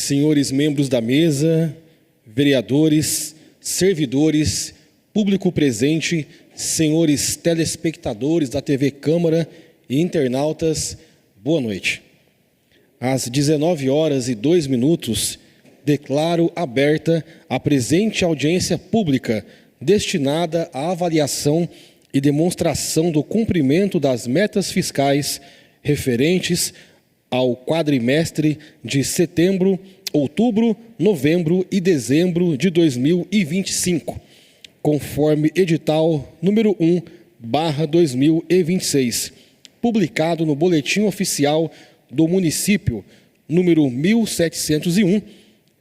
senhores membros da mesa, vereadores, servidores, público presente, senhores telespectadores da TV Câmara e internautas, boa noite. Às 19h02, declaro aberta a presente audiência pública destinada à avaliação e demonstração do cumprimento das metas fiscais referentes ao quadrimestre de setembro, outubro, novembro e dezembro de 2025, conforme edital número 1/2026, publicado no Boletim Oficial do Município, número 1701,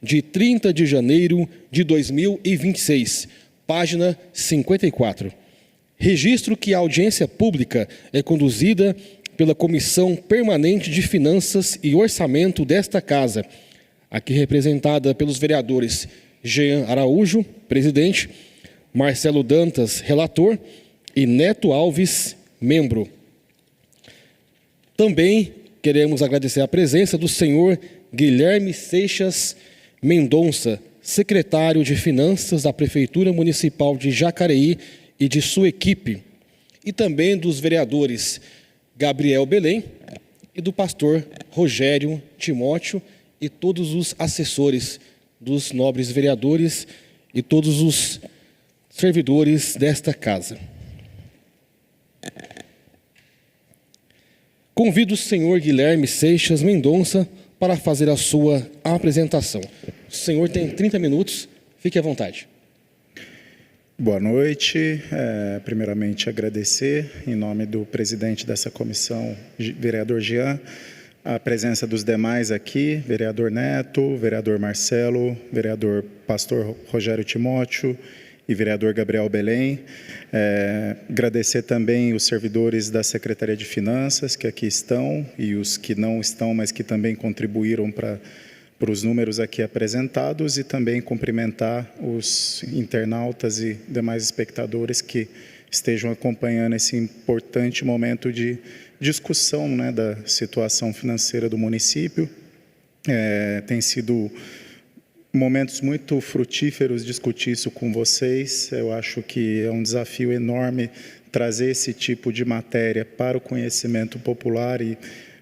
de 30 de janeiro de 2026, página 54. Registro que a audiência pública é conduzida pela Comissão Permanente de Finanças e Orçamento desta Casa, aqui representada pelos vereadores Jean Araújo, presidente, Marcelo Dantas, relator, e Neto Alves, membro. Também queremos agradecer a presença do senhor Guilherme Seixas Mendonça, secretário de Finanças da Prefeitura Municipal de Jacareí e de sua equipe, e também dos vereadores Gabriel Belém e do pastor Rogério Timóteo e todos os assessores dos nobres vereadores e todos os servidores desta casa. Convido o senhor Guilherme Seixas Mendonça para fazer a sua apresentação. O senhor tem 30 minutos, fique à vontade. Boa noite. Primeiramente, agradecer, em nome do presidente dessa comissão, vereador Jean, a presença dos demais aqui, vereador Neto, vereador Marcelo, vereador pastor Rogério Timóteo e vereador Gabriel Belém. Agradecer também os servidores da Secretaria de Finanças que aqui estão e os que não estão, mas que também contribuíram para os números aqui apresentados, e também cumprimentar os internautas e demais espectadores que estejam acompanhando esse importante momento de discussão, né, da situação financeira do município. Tem sido momentos muito frutíferos discutir isso com vocês. Eu acho que é um desafio enorme trazer esse tipo de matéria para o conhecimento popular e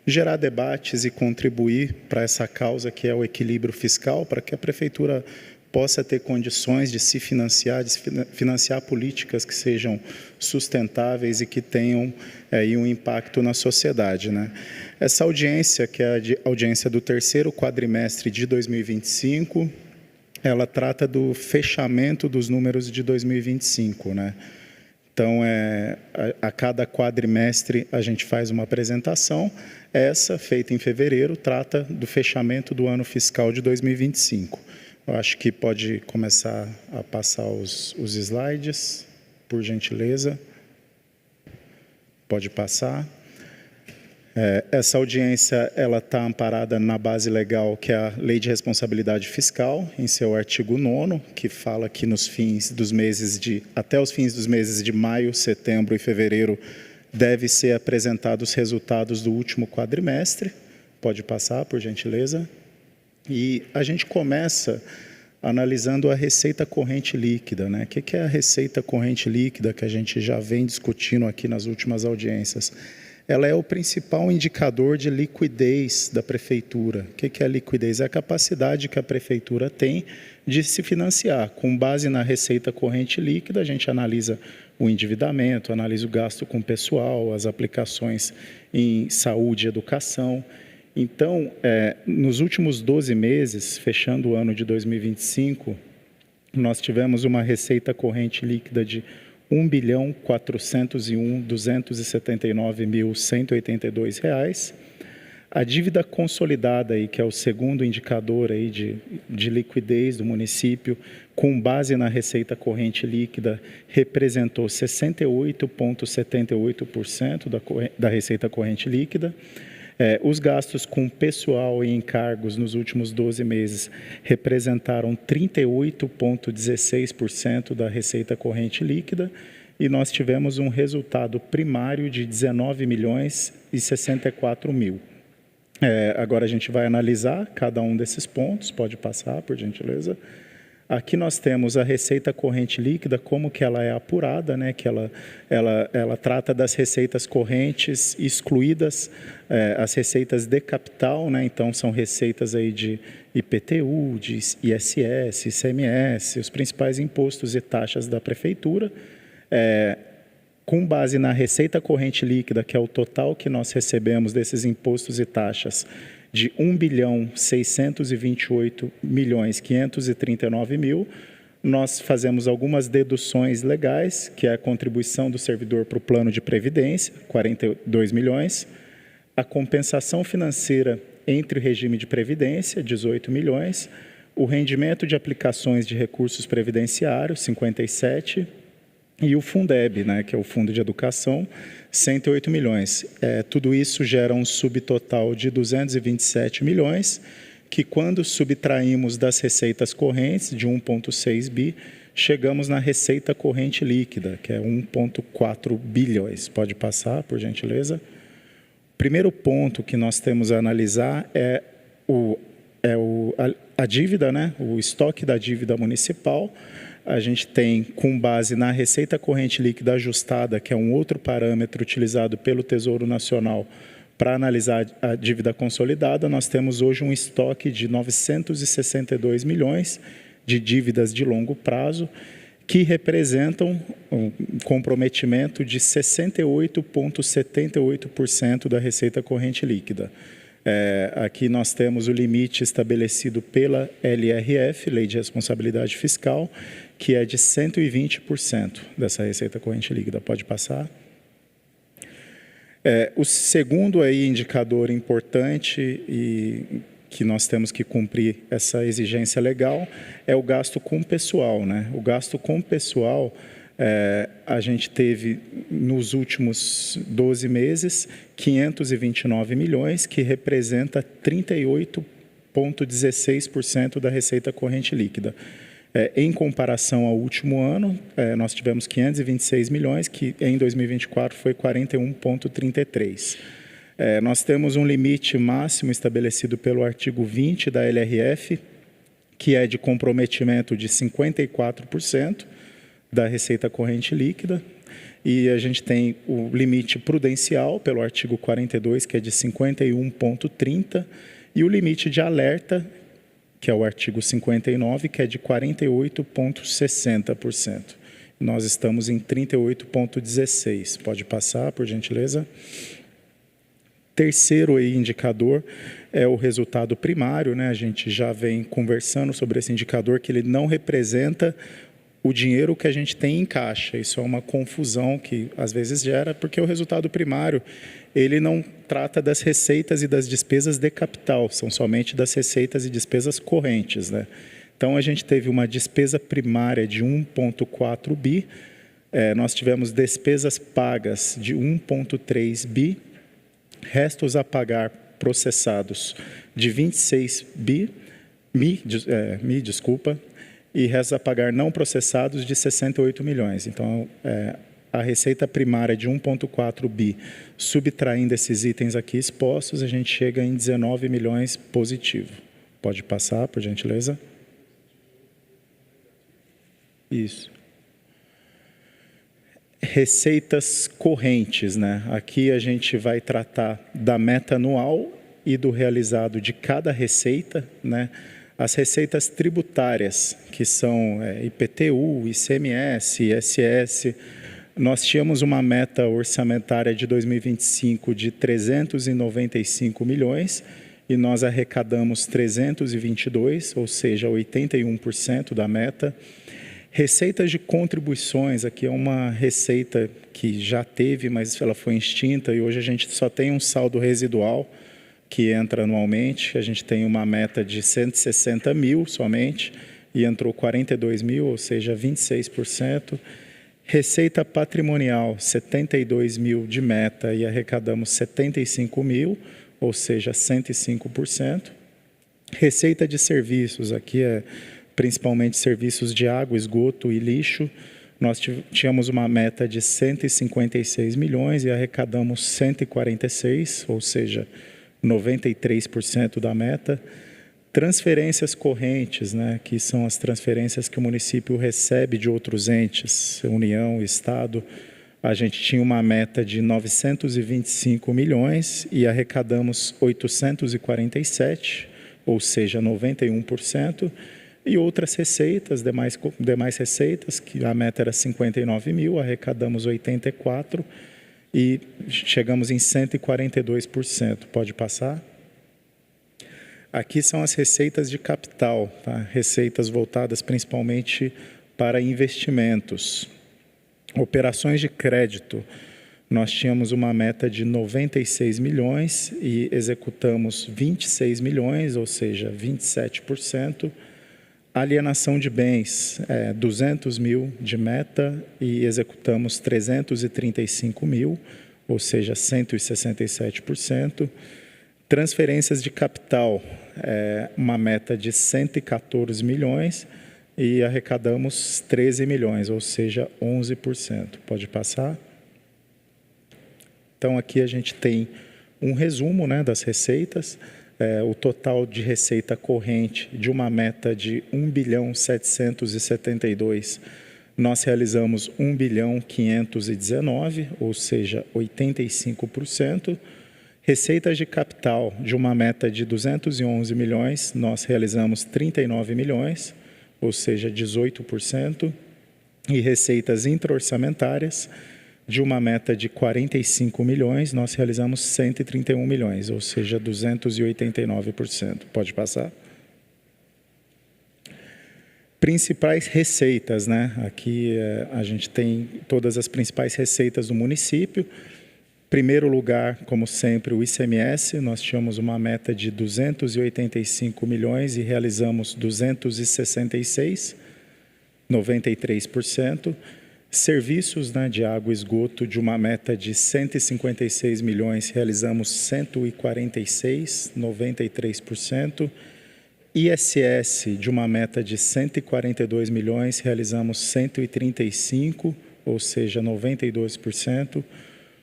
gerar debates e contribuir para essa causa que é o equilíbrio fiscal, para que a Prefeitura possa ter condições de se financiar, de financiar políticas que sejam sustentáveis e que tenham aí um impacto na sociedade, né? Essa audiência, que é a audiência do terceiro quadrimestre de 2025, ela trata do fechamento dos números de 2025, né? Então, a cada quadrimestre a gente faz uma apresentação. Essa, feita em fevereiro, trata do fechamento do ano fiscal de 2025. Eu acho que pode começar a passar os slides, por gentileza. Pode passar. Essa audiência ela está amparada na base legal, que é a Lei de Responsabilidade Fiscal, em seu artigo 9º, que fala que nos fins dos meses até os fins dos meses de maio, setembro e fevereiro deve ser apresentados os resultados do último quadrimestre. Pode passar, por gentileza. E a gente começa analisando a receita corrente líquida, né? O que é a receita corrente líquida que a gente já vem discutindo aqui nas últimas audiências? Ela é o principal indicador de liquidez da Prefeitura. O que é a liquidez? É a capacidade que a Prefeitura tem de se financiar. Com base na receita corrente líquida, a gente analisa o endividamento, analisa o gasto com pessoal, as aplicações em saúde e educação. Então, nos últimos 12 meses, fechando o ano de 2025, nós tivemos uma receita corrente líquida de R$ 1.401.279.182. A dívida consolidada, aí, que é o segundo indicador aí de liquidez do município, com base na receita corrente líquida, representou 68,78% da receita corrente líquida. Os gastos com pessoal e encargos nos últimos 12 meses representaram 38,16% da receita corrente líquida, e nós tivemos um resultado primário de R$ 19.064.000. Agora a gente vai analisar cada um desses pontos, pode passar, por gentileza. Aqui nós temos a receita corrente líquida, como que ela é apurada, né? Que ela trata das receitas correntes excluídas, as receitas de capital, né? Então são receitas aí de IPTU, de ISS, ICMS, os principais impostos e taxas da prefeitura. Com base na receita corrente líquida, que é o total que nós recebemos desses impostos e taxas, de R$ 1.628.539.000, nós fazemos algumas deduções legais, que é a contribuição do servidor para o plano de previdência, 42 milhões, a compensação financeira entre o regime de previdência, 18 milhões, o rendimento de aplicações de recursos previdenciários, 57, e o Fundeb, né, que é o Fundo de Educação, 108 milhões. Tudo isso gera um subtotal de 227 milhões, que quando subtraímos das receitas correntes, de 1,6 bi, chegamos na receita corrente líquida, que é 1,4 bilhões. Pode passar, por gentileza. O primeiro ponto que nós temos a analisar é a dívida, né, o estoque da dívida municipal. A gente tem, com base na receita corrente líquida ajustada, que é um outro parâmetro utilizado pelo Tesouro Nacional para analisar a dívida consolidada, nós temos hoje um estoque de 962 milhões de dívidas de longo prazo, que representam um comprometimento de 68,78% da receita corrente líquida. Aqui nós temos o limite estabelecido pela LRF, Lei de Responsabilidade Fiscal, que é de 120% dessa receita corrente líquida. Pode passar. O segundo aí, indicador importante e que nós temos que cumprir essa exigência legal é o gasto com pessoal, né? O gasto com pessoal, a gente teve nos últimos 12 meses 529 milhões, que representa 38,16% da receita corrente líquida. Em comparação ao último ano, nós tivemos 526 milhões, que em 2024 foi 41,33%. Nós temos um limite máximo estabelecido pelo artigo 20 da LRF, que é de comprometimento de 54% da receita corrente líquida, e a gente tem o limite prudencial pelo artigo 42, que é de 51,30%, e o limite de alerta, que é o artigo 59, que é de 48,60%. Nós estamos em 38,16%. Pode passar, por gentileza. Terceiro aí, indicador é o resultado primário, né? A gente já vem conversando sobre esse indicador, que ele não representa o dinheiro que a gente tem em caixa. Isso é uma confusão que às vezes gera, porque o resultado primário, ele não trata das receitas e das despesas de capital, são somente das receitas e despesas correntes, né? Então, a gente teve uma despesa primária de 1,4 bi, nós tivemos despesas pagas de 1,3 bi, restos a pagar processados de 26 desculpa, e restos a pagar não processados de 68 milhões. Então, a receita primária de 1,4 bi, subtraindo esses itens aqui expostos, a gente chega em 19 milhões positivo. Pode passar, por gentileza. Isso. Receitas correntes, né? Aqui a gente vai tratar da meta anual e do realizado de cada receita, né? As receitas tributárias, que são IPTU, ICMS, ISS, nós tínhamos uma meta orçamentária de 2025 de 395 milhões e nós arrecadamos 322, ou seja, 81% da meta. Receitas de contribuições, aqui é uma receita que já teve, mas ela foi extinta e hoje a gente só tem um saldo residual que entra anualmente. A gente tem uma meta de 160 mil somente e entrou 42 mil, ou seja, 26%. Receita patrimonial, 72 mil de meta e arrecadamos 75 mil, ou seja, 105%. Receita de serviços, aqui é principalmente serviços de água, esgoto e lixo. Nós tínhamos uma meta de 156 milhões e arrecadamos 146, ou seja, 93% da meta. Transferências correntes, né, que são as transferências que o município recebe de outros entes, União, Estado, a gente tinha uma meta de 925 milhões e arrecadamos 847, ou seja, 91%, e outras receitas, demais receitas, que a meta era 59 mil, arrecadamos 84 e chegamos em 142%. Pode passar? Aqui são as receitas de capital, tá? Receitas voltadas principalmente para investimentos. Operações de crédito, nós tínhamos uma meta de 96 milhões e executamos 26 milhões, ou seja, 27%. Alienação de bens, 200 mil de meta e executamos 335 mil, ou seja, 167%. Transferências de capital, uma meta de 114 milhões e arrecadamos 13 milhões, ou seja, 11%. Pode passar? Então, aqui a gente tem um resumo, né, das receitas. O total de receita corrente de uma meta de 1.772, nós realizamos 1.519, ou seja, 85%. Receitas de capital de uma meta de 211 milhões, nós realizamos 39 milhões, ou seja, 18%. E receitas intra-orçamentárias de uma meta de 45 milhões, nós realizamos 131 milhões, ou seja, 289%. Pode passar? Principais receitas, né? Aqui a gente tem todas as principais receitas do município. Primeiro lugar, como sempre, o ICMS, nós tínhamos uma meta de 285 milhões e realizamos 266, 93%. Serviços, né, de água e esgoto, de uma meta de 156 milhões, realizamos 146, 93%. ISS, de uma meta de 142 milhões, realizamos 135, ou seja, 92%.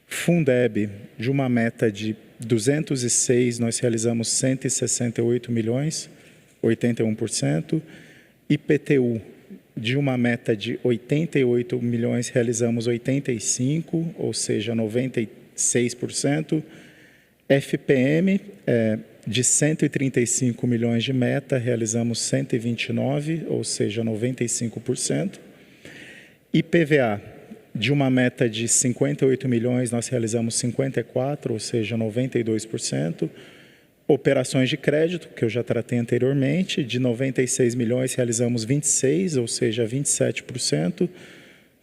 Fundeb, de uma meta de 206, nós realizamos 168 milhões, 81%. IPTU, de uma meta de 88 milhões, realizamos 85, ou seja, 96%. FPM, de 135 milhões de meta, realizamos 129, ou seja, 95%. IPVA, de uma meta de 58 milhões, nós realizamos 54, ou seja, 92%. Operações de crédito, que eu já tratei anteriormente, de 96 milhões, realizamos 26, ou seja, 27%.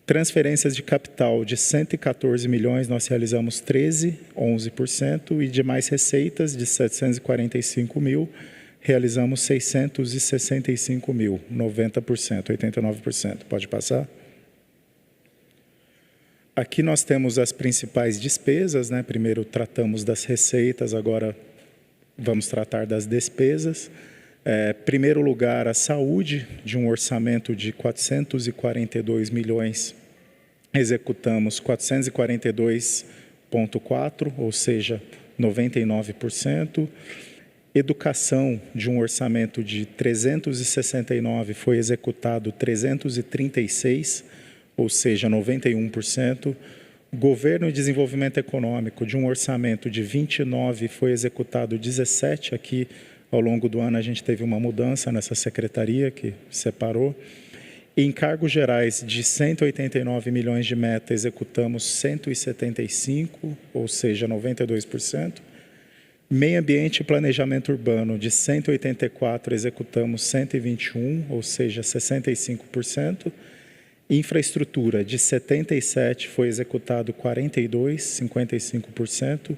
Transferências de capital de 114 milhões, nós realizamos 13, 11%. E demais receitas de 745 mil, realizamos 665 mil, 90%, 89%. Pode passar? Aqui nós temos as principais despesas, né? Primeiro tratamos das receitas, agora vamos tratar das despesas. Primeiro lugar, a saúde, de um orçamento de 442 milhões, executamos 442,4, ou seja, 99%. Educação, de um orçamento de 369, foi executado 336, ou seja, 91%. Governo e Desenvolvimento Econômico, de um orçamento de 29, foi executado 17. Aqui, ao longo do ano, a gente teve uma mudança nessa secretaria que separou. Encargos gerais de 189 milhões de meta, executamos 175, ou seja, 92%. Meio Ambiente e Planejamento Urbano, de 184, executamos 121, ou seja, 65%. Infraestrutura, de 77, foi executado 42, 55%.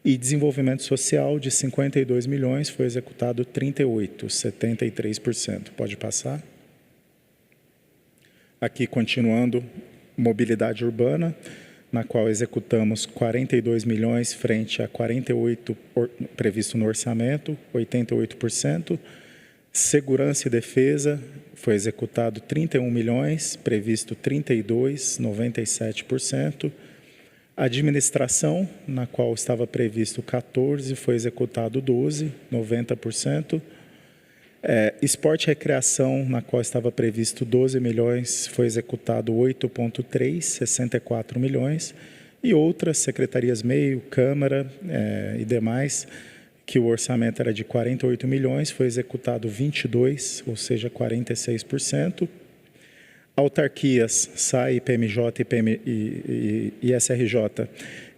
E Desenvolvimento Social, de 52 milhões, foi executado 38, 73%. Pode passar? Aqui, continuando, Mobilidade Urbana, na qual executamos 42 milhões frente a 48 previsto no orçamento, 88%. Segurança e Defesa, foi executado 31 milhões, previsto 32, 97%. Administração, na qual estava previsto 14, foi executado 12, 90%. Esporte e recreação, na qual estava previsto 12 milhões, foi executado 8,3, 64 milhões. E outras, secretarias meio, Câmara e demais, que o orçamento era de 48 milhões, foi executado 22, ou seja, 46%. Autarquias, SAI, PMJ e SRJ,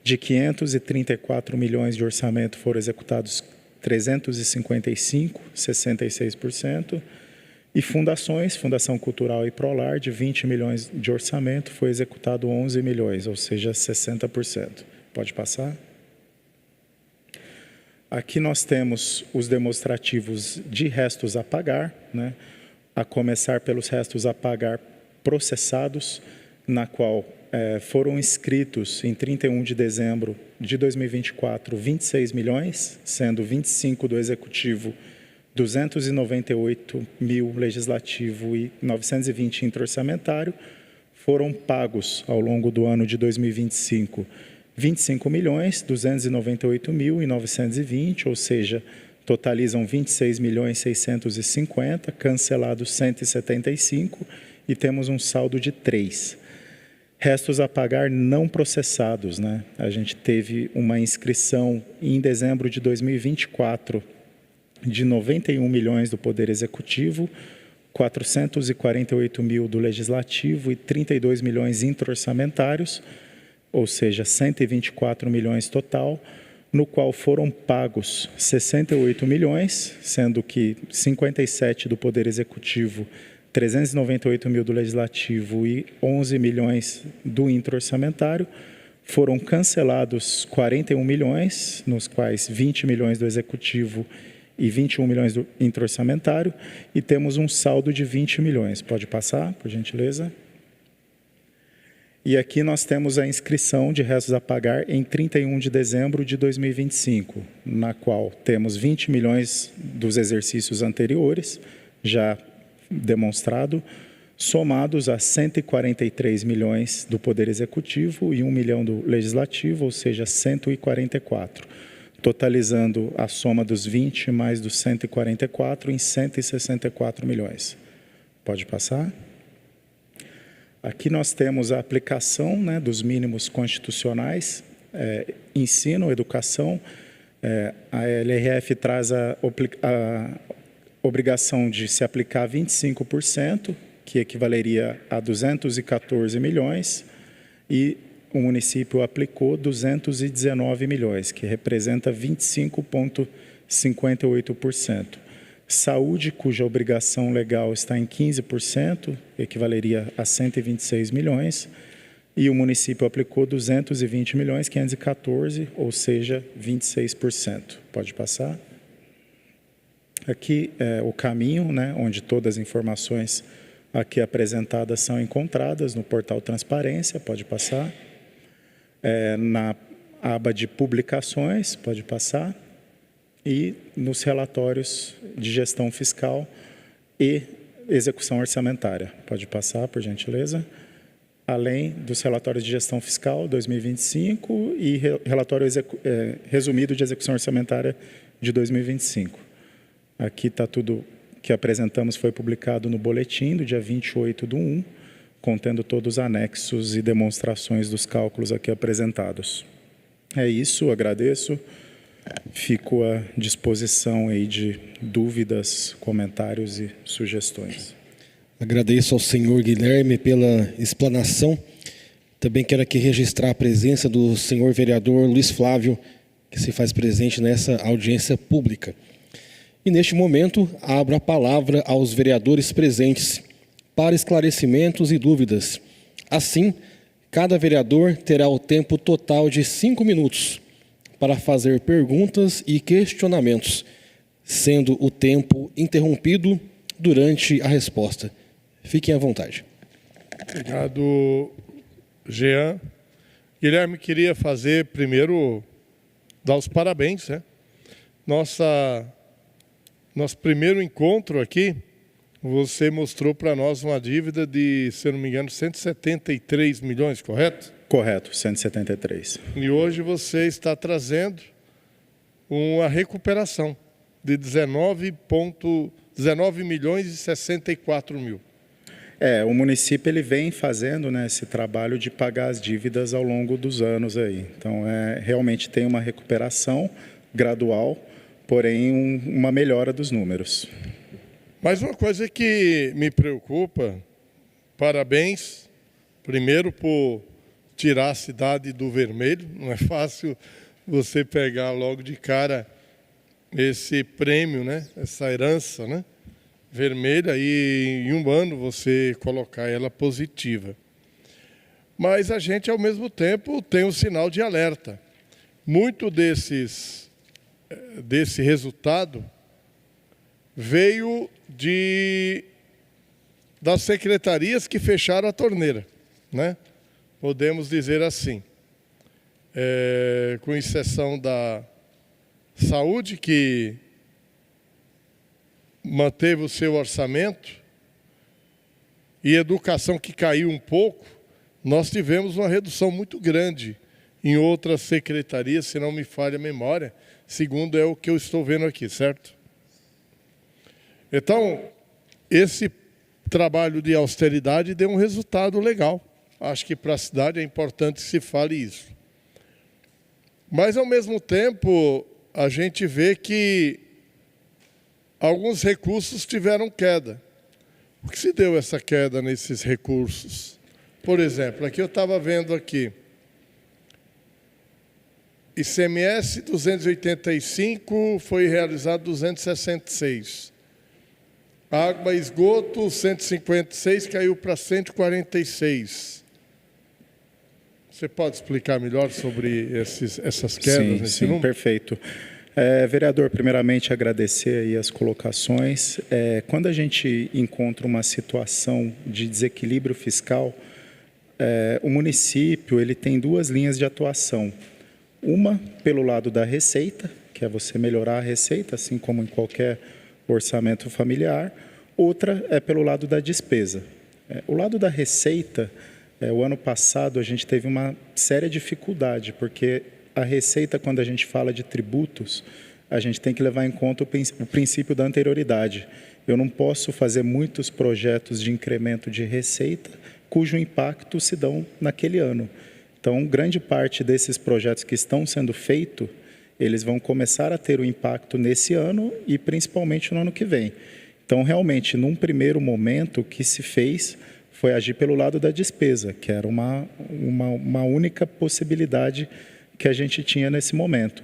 de 534 milhões de orçamento foram executados 355, 66%. E fundações, Fundação Cultural e Prolar, de 20 milhões de orçamento, foi executado 11 milhões, ou seja, 60%. Pode passar? Aqui nós temos os demonstrativos de restos a pagar, né? A começar pelos restos a pagar processados, na qual foram inscritos em 31 de dezembro de 2024 26 milhões, sendo 25 do Executivo, 298 mil Legislativo e 920 intra-orçamentário. Foram pagos ao longo do ano de 2025 25 milhões, 298 mil e 920, ou seja, totalizam 26 milhões 650, cancelados 175 e temos um saldo de 3. Restos a pagar não processados, né? A gente teve uma inscrição em dezembro de 2024 de 91 milhões do Poder Executivo, 448 mil do Legislativo e 32 milhões intra-orçamentários, ou seja, 124 milhões total, no qual foram pagos 68 milhões, sendo que 57 do Poder Executivo, 398 mil do Legislativo e 11 milhões do intra-orçamentário. Foram cancelados 41 milhões, nos quais 20 milhões do Executivo e 21 milhões do intra-orçamentário, e temos um saldo de 20 milhões. Pode passar, por gentileza? E aqui nós temos a inscrição de restos a pagar em 31 de dezembro de 2025, na qual temos 20 milhões dos exercícios anteriores, já demonstrado, somados a 143 milhões do Poder Executivo e 1 milhão do Legislativo, ou seja, 144, totalizando a soma dos 20 mais dos 144 em 164 milhões. Pode passar? Aqui nós temos a aplicação, né, dos mínimos constitucionais, ensino, educação. A LRF traz a obrigação de se aplicar 25%, que equivaleria a 214 milhões, e o município aplicou 219 milhões, que representa 25,58%. Saúde, cuja obrigação legal está em 15%, equivaleria a 126 milhões, e o município aplicou 220 milhões, 514, ou seja, 26%. Pode passar? Aqui é o caminho, né, onde todas as informações aqui apresentadas são encontradas no portal Transparência. Pode passar. Na aba de publicações, pode passar. E nos relatórios de gestão fiscal e execução orçamentária. Pode passar, por gentileza. Além dos relatórios de gestão fiscal 2025 e relatório resumido de execução orçamentária de 2025. Aqui está tudo que apresentamos, foi publicado no boletim do dia 28/1, contendo todos os anexos e demonstrações dos cálculos aqui apresentados. É isso, agradeço. Fico à disposição aí de dúvidas, comentários e sugestões. Agradeço ao senhor Guilherme pela explanação. Também quero aqui registrar a presença do senhor vereador Luiz Flávio, que se faz presente nessa audiência pública. E neste momento, abro a palavra aos vereadores presentes para esclarecimentos e dúvidas. Assim, cada vereador terá o tempo total de 5 minutos para fazer perguntas e questionamentos, sendo o tempo interrompido durante a resposta. Fiquem à vontade. Obrigado, Jean. Guilherme, queria fazer primeiro, dar os parabéns, né? Nosso primeiro encontro aqui, você mostrou para nós uma dívida de, se eu não me engano, 173 milhões, correto? Correto, 173. E hoje você está trazendo uma recuperação de 19 milhões e 64 mil. O município ele vem fazendo, né, esse trabalho de pagar as dívidas ao longo dos anos aí. Então, realmente tem uma recuperação gradual, porém uma melhora dos números. Mas uma coisa que me preocupa, parabéns, primeiro por tirar a cidade do vermelho. Não é fácil você pegar logo de cara esse prêmio, né, essa herança, né, vermelha, e em um ano você colocar ela positiva. Mas a gente, ao mesmo tempo, tem um sinal de alerta. Muito desse resultado veio das secretarias que fecharam a torneira, né? Podemos dizer assim, com exceção da saúde, que manteve o seu orçamento, e educação, que caiu um pouco. Nós tivemos uma redução muito grande em outras secretarias, se não me falha a memória, segundo é o que eu estou vendo aqui, certo? Então, esse trabalho de austeridade deu um resultado legal. Acho que para a cidade é importante que se fale isso. Mas, ao mesmo tempo, a gente vê que alguns recursos tiveram queda. O que se deu essa queda nesses recursos? Por exemplo, aqui eu estava vendo aqui, ICMS 285, foi realizado 266. Água e esgoto 156, caiu para 146. Você pode explicar melhor sobre essas quedas nesse número? Sim, perfeito. Vereador, primeiramente agradecer aí as colocações. Quando a gente encontra uma situação de desequilíbrio fiscal, o município ele tem duas linhas de atuação. Uma pelo lado da receita, que é você melhorar a receita, assim como em qualquer orçamento familiar. Outra é pelo lado da despesa. O lado da receita, o ano passado a gente teve uma séria dificuldade, porque a receita, quando a gente fala de tributos, a gente tem que levar em conta o princípio da anterioridade. Eu não posso fazer muitos projetos de incremento de receita cujo impacto se dão naquele ano. Então, grande parte desses projetos que estão sendo feitos, eles vão começar a ter o impacto nesse ano e principalmente no ano que vem. Então, realmente, num primeiro momento, o que se fez foi agir pelo lado da despesa, que era uma única possibilidade que a gente tinha nesse momento.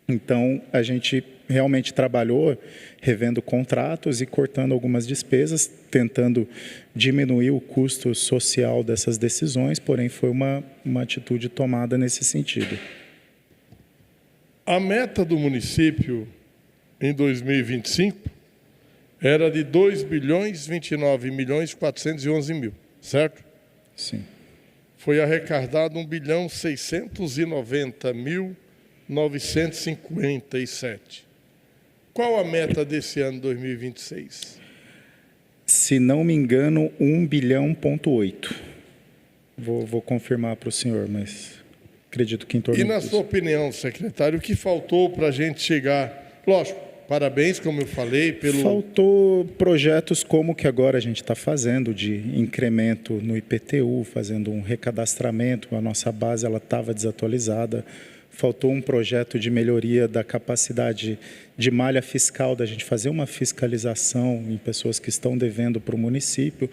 Então, a gente realmente trabalhou revendo contratos e cortando algumas despesas, tentando diminuir o custo social dessas decisões, porém foi uma atitude tomada nesse sentido. A meta do município em 2025 era de 2.029.411.000, certo? Sim. Foi arrecadado 1.690.957. Qual a meta desse ano 2026? Se não me engano, 1,8 bilhão. Vou confirmar para o senhor, mas acredito que em torno disso. E na disso. sua opinião, secretário, o que faltou para a gente chegar? Lógico, parabéns, como eu falei, pelo... Faltou projetos como o que agora a gente está fazendo, de incremento no IPTU, fazendo um recadastramento. A nossa base estava desatualizada. Faltou um projeto de melhoria da capacidade de malha fiscal, da gente fazer uma fiscalização em pessoas que estão devendo para o município,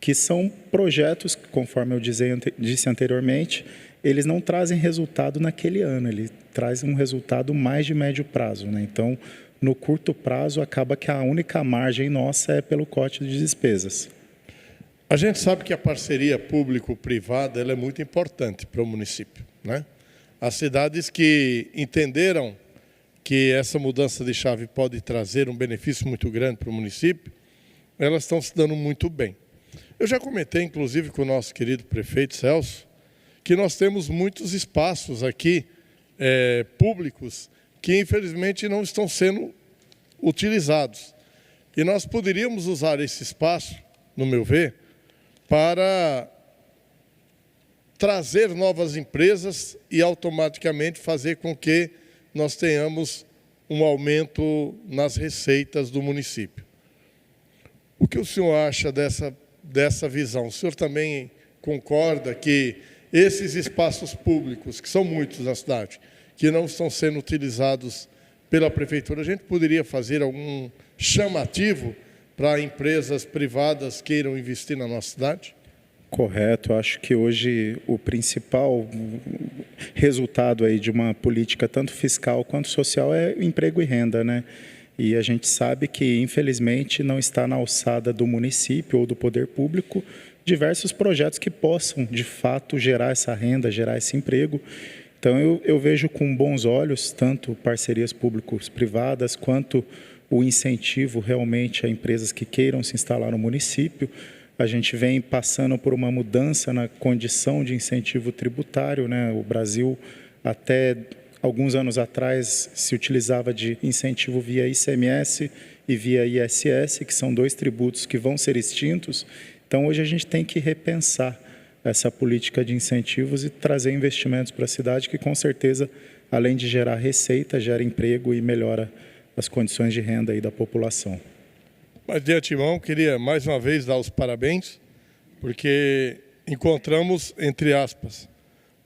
que são projetos, conforme eu disse anteriormente, eles não trazem resultado naquele ano, eles trazem um resultado mais de médio prazo, né? Então, no curto prazo, acaba que a única margem nossa é pelo corte de despesas. A gente sabe que a parceria público-privada ela é muito importante para o município, né? As cidades que entenderam que essa mudança de chave pode trazer um benefício muito grande para o município, elas estão se dando muito bem. Eu já comentei, inclusive, com o nosso querido prefeito Celso, que nós temos muitos espaços aqui públicos que, infelizmente, não estão sendo utilizados. E nós poderíamos usar esse espaço, no meu ver, para trazer novas empresas e automaticamente fazer com que nós tenhamos um aumento nas receitas do município. O que o senhor acha dessa visão? O senhor também concorda que esses espaços públicos, que são muitos na cidade, que não estão sendo utilizados pela prefeitura, a gente poderia fazer algum chamativo para empresas privadas queiram investir na nossa cidade? Correto. Acho que hoje o principal resultado aí de uma política tanto fiscal quanto social é emprego e renda, né? E a gente sabe que, infelizmente, não está na alçada do município ou do poder público diversos projetos que possam, de fato, gerar essa renda, gerar esse emprego. Então, eu vejo com bons olhos tanto parcerias públicos-privadas quanto o incentivo realmente a empresas que queiram se instalar no município. A gente vem passando por uma mudança na condição de incentivo tributário, né? O Brasil, até alguns anos atrás, se utilizava de incentivo via ICMS e via ISS, que são dois tributos que vão ser extintos. Então, hoje a gente tem que repensar essa política de incentivos e trazer investimentos para a cidade que, com certeza, além de gerar receita, gera emprego e melhora as condições de renda aí da população. Mas, de antemão, queria mais uma vez dar os parabéns, porque encontramos, entre aspas,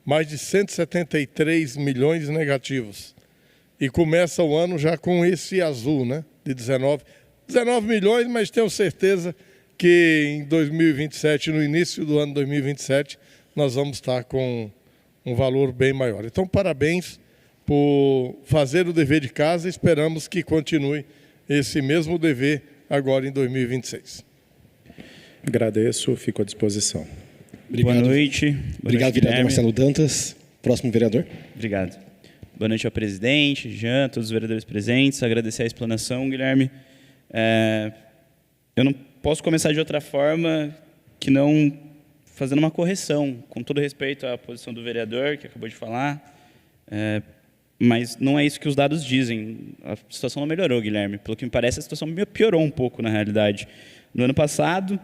mais de 173 milhões negativos. E começa o ano já com esse azul, né? De 19 milhões, mas tenho certeza que em 2027, no início do ano 2027, nós vamos estar com um valor bem maior. Então, parabéns por fazer o dever de casa. Esperamos que continue esse mesmo dever agora em 2026. Agradeço, fico à disposição. Obrigado. Boa noite. Obrigado, vereador Guilherme. Marcelo Dantas. Próximo vereador. Obrigado. Boa noite ao presidente, Jean, todos os vereadores presentes. Agradecer a explanação, Guilherme. Eu não posso começar de outra forma que não fazendo uma correção, com todo respeito à posição do vereador, que acabou de falar, mas não é isso que os dados dizem. A situação não melhorou, Guilherme. Pelo que me parece, a situação piorou um pouco, na realidade. No ano passado,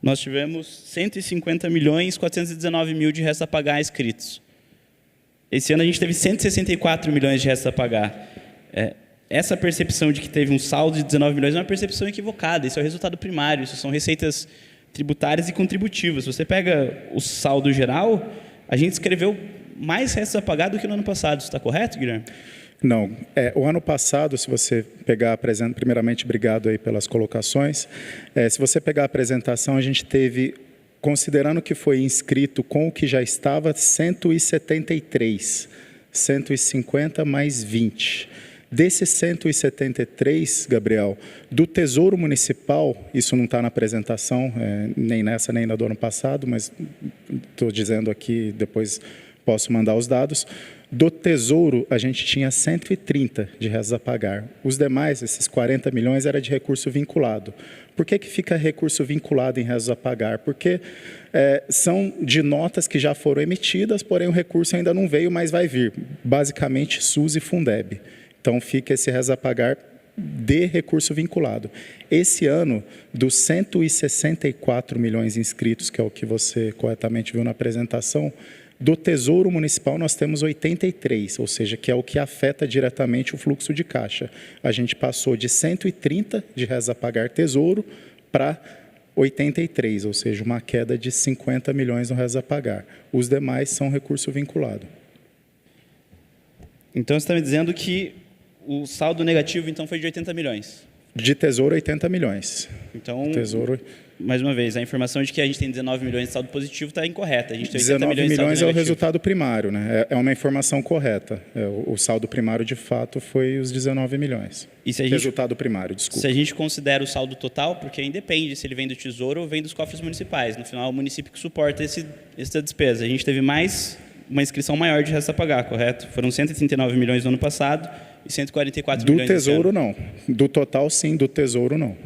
nós tivemos 150.419.000 de restos a pagar inscritos. Esse ano a gente teve 164 milhões de restos a pagar. Essa percepção de que teve um saldo de 19 milhões é uma percepção equivocada. Isso é o resultado primário, isso são receitas tributárias e contributivas. Se você pega o saldo geral, a gente escreveu mais restos a pagar do que no ano passado. Isso está correto, Guilherme? Não. O ano passado, se você pegar, primeiramente, obrigado aí pelas colocações. Se você pegar a apresentação, a gente teve, considerando que foi inscrito com o que já estava, 173. 150 mais 20. Desses 173, Gabriel, do Tesouro Municipal, isso não está na apresentação, nem nessa, nem na do ano passado, mas estou dizendo aqui, depois posso mandar os dados. Do Tesouro, a gente tinha 130 de restos a pagar. Os demais, esses 40 milhões, era de recurso vinculado. Por que fica recurso vinculado em restos a pagar? Porque são de notas que já foram emitidas, porém o recurso ainda não veio, mas vai vir. Basicamente, SUS e Fundeb. Então, fica esse restos a pagar de recurso vinculado. Esse ano, dos 164 milhões inscritos, que é o que você corretamente viu na apresentação, do Tesouro Municipal nós temos 83, ou seja, que é o que afeta diretamente o fluxo de caixa. A gente passou de 130 de restos a pagar Tesouro para 83, ou seja, uma queda de 50 milhões no restos a pagar. Os demais são recurso vinculado. Então, você está me dizendo que o saldo negativo, então, foi de 80 milhões. De Tesouro, 80 milhões. Então, Tesouro, mais uma vez, a informação de que a gente tem 19 milhões de saldo positivo está incorreta. A gente tem 80 19 milhões de saldo milhões é o negativo. resultado primário, né? É uma informação correta. O saldo primário, de fato, foi os 19 milhões. E se a gente, resultado primário, desculpa. Se a gente considera o saldo total, porque aí depende se ele vem do Tesouro ou vem dos cofres municipais. No final, é o município que suporta essa despesa. A gente teve uma inscrição maior de restos a pagar, correto? Foram 139 milhões no ano passado e 144 milhões Do Tesouro, esse ano. não. Do total, sim. Do Tesouro, não.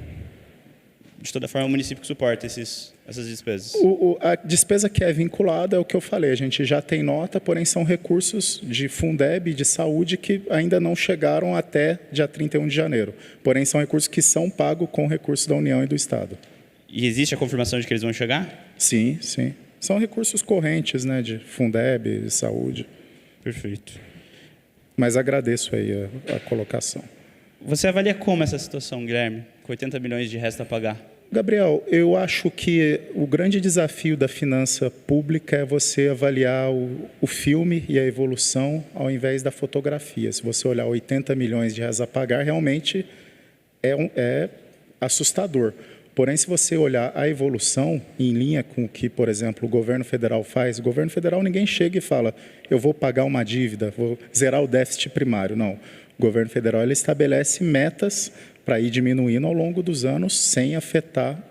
De toda forma, é o município que suporta essas despesas. A despesa que é vinculada é o que eu falei. A gente já tem nota, porém são recursos de Fundeb, de saúde, que ainda não chegaram até dia 31 de janeiro. Porém, são recursos que são pagos com recursos da União e do Estado. E existe a confirmação de que eles vão chegar? Sim, sim. São recursos correntes, né, de Fundeb, de saúde. Perfeito. Mas agradeço aí a colocação. Você avalia como essa situação, Guilherme, com 80 milhões de resto a pagar? Gabriel, eu acho que o grande desafio da finança pública é você avaliar o filme e a evolução ao invés da fotografia. Se você olhar 80 milhões de reais a pagar, realmente é assustador. Porém, se você olhar a evolução em linha com o que, por exemplo, o governo federal faz, o governo federal ninguém chega e fala, eu vou pagar uma dívida, vou zerar o déficit primário. Não. O governo federal ele estabelece metas para ir diminuindo ao longo dos anos sem afetar,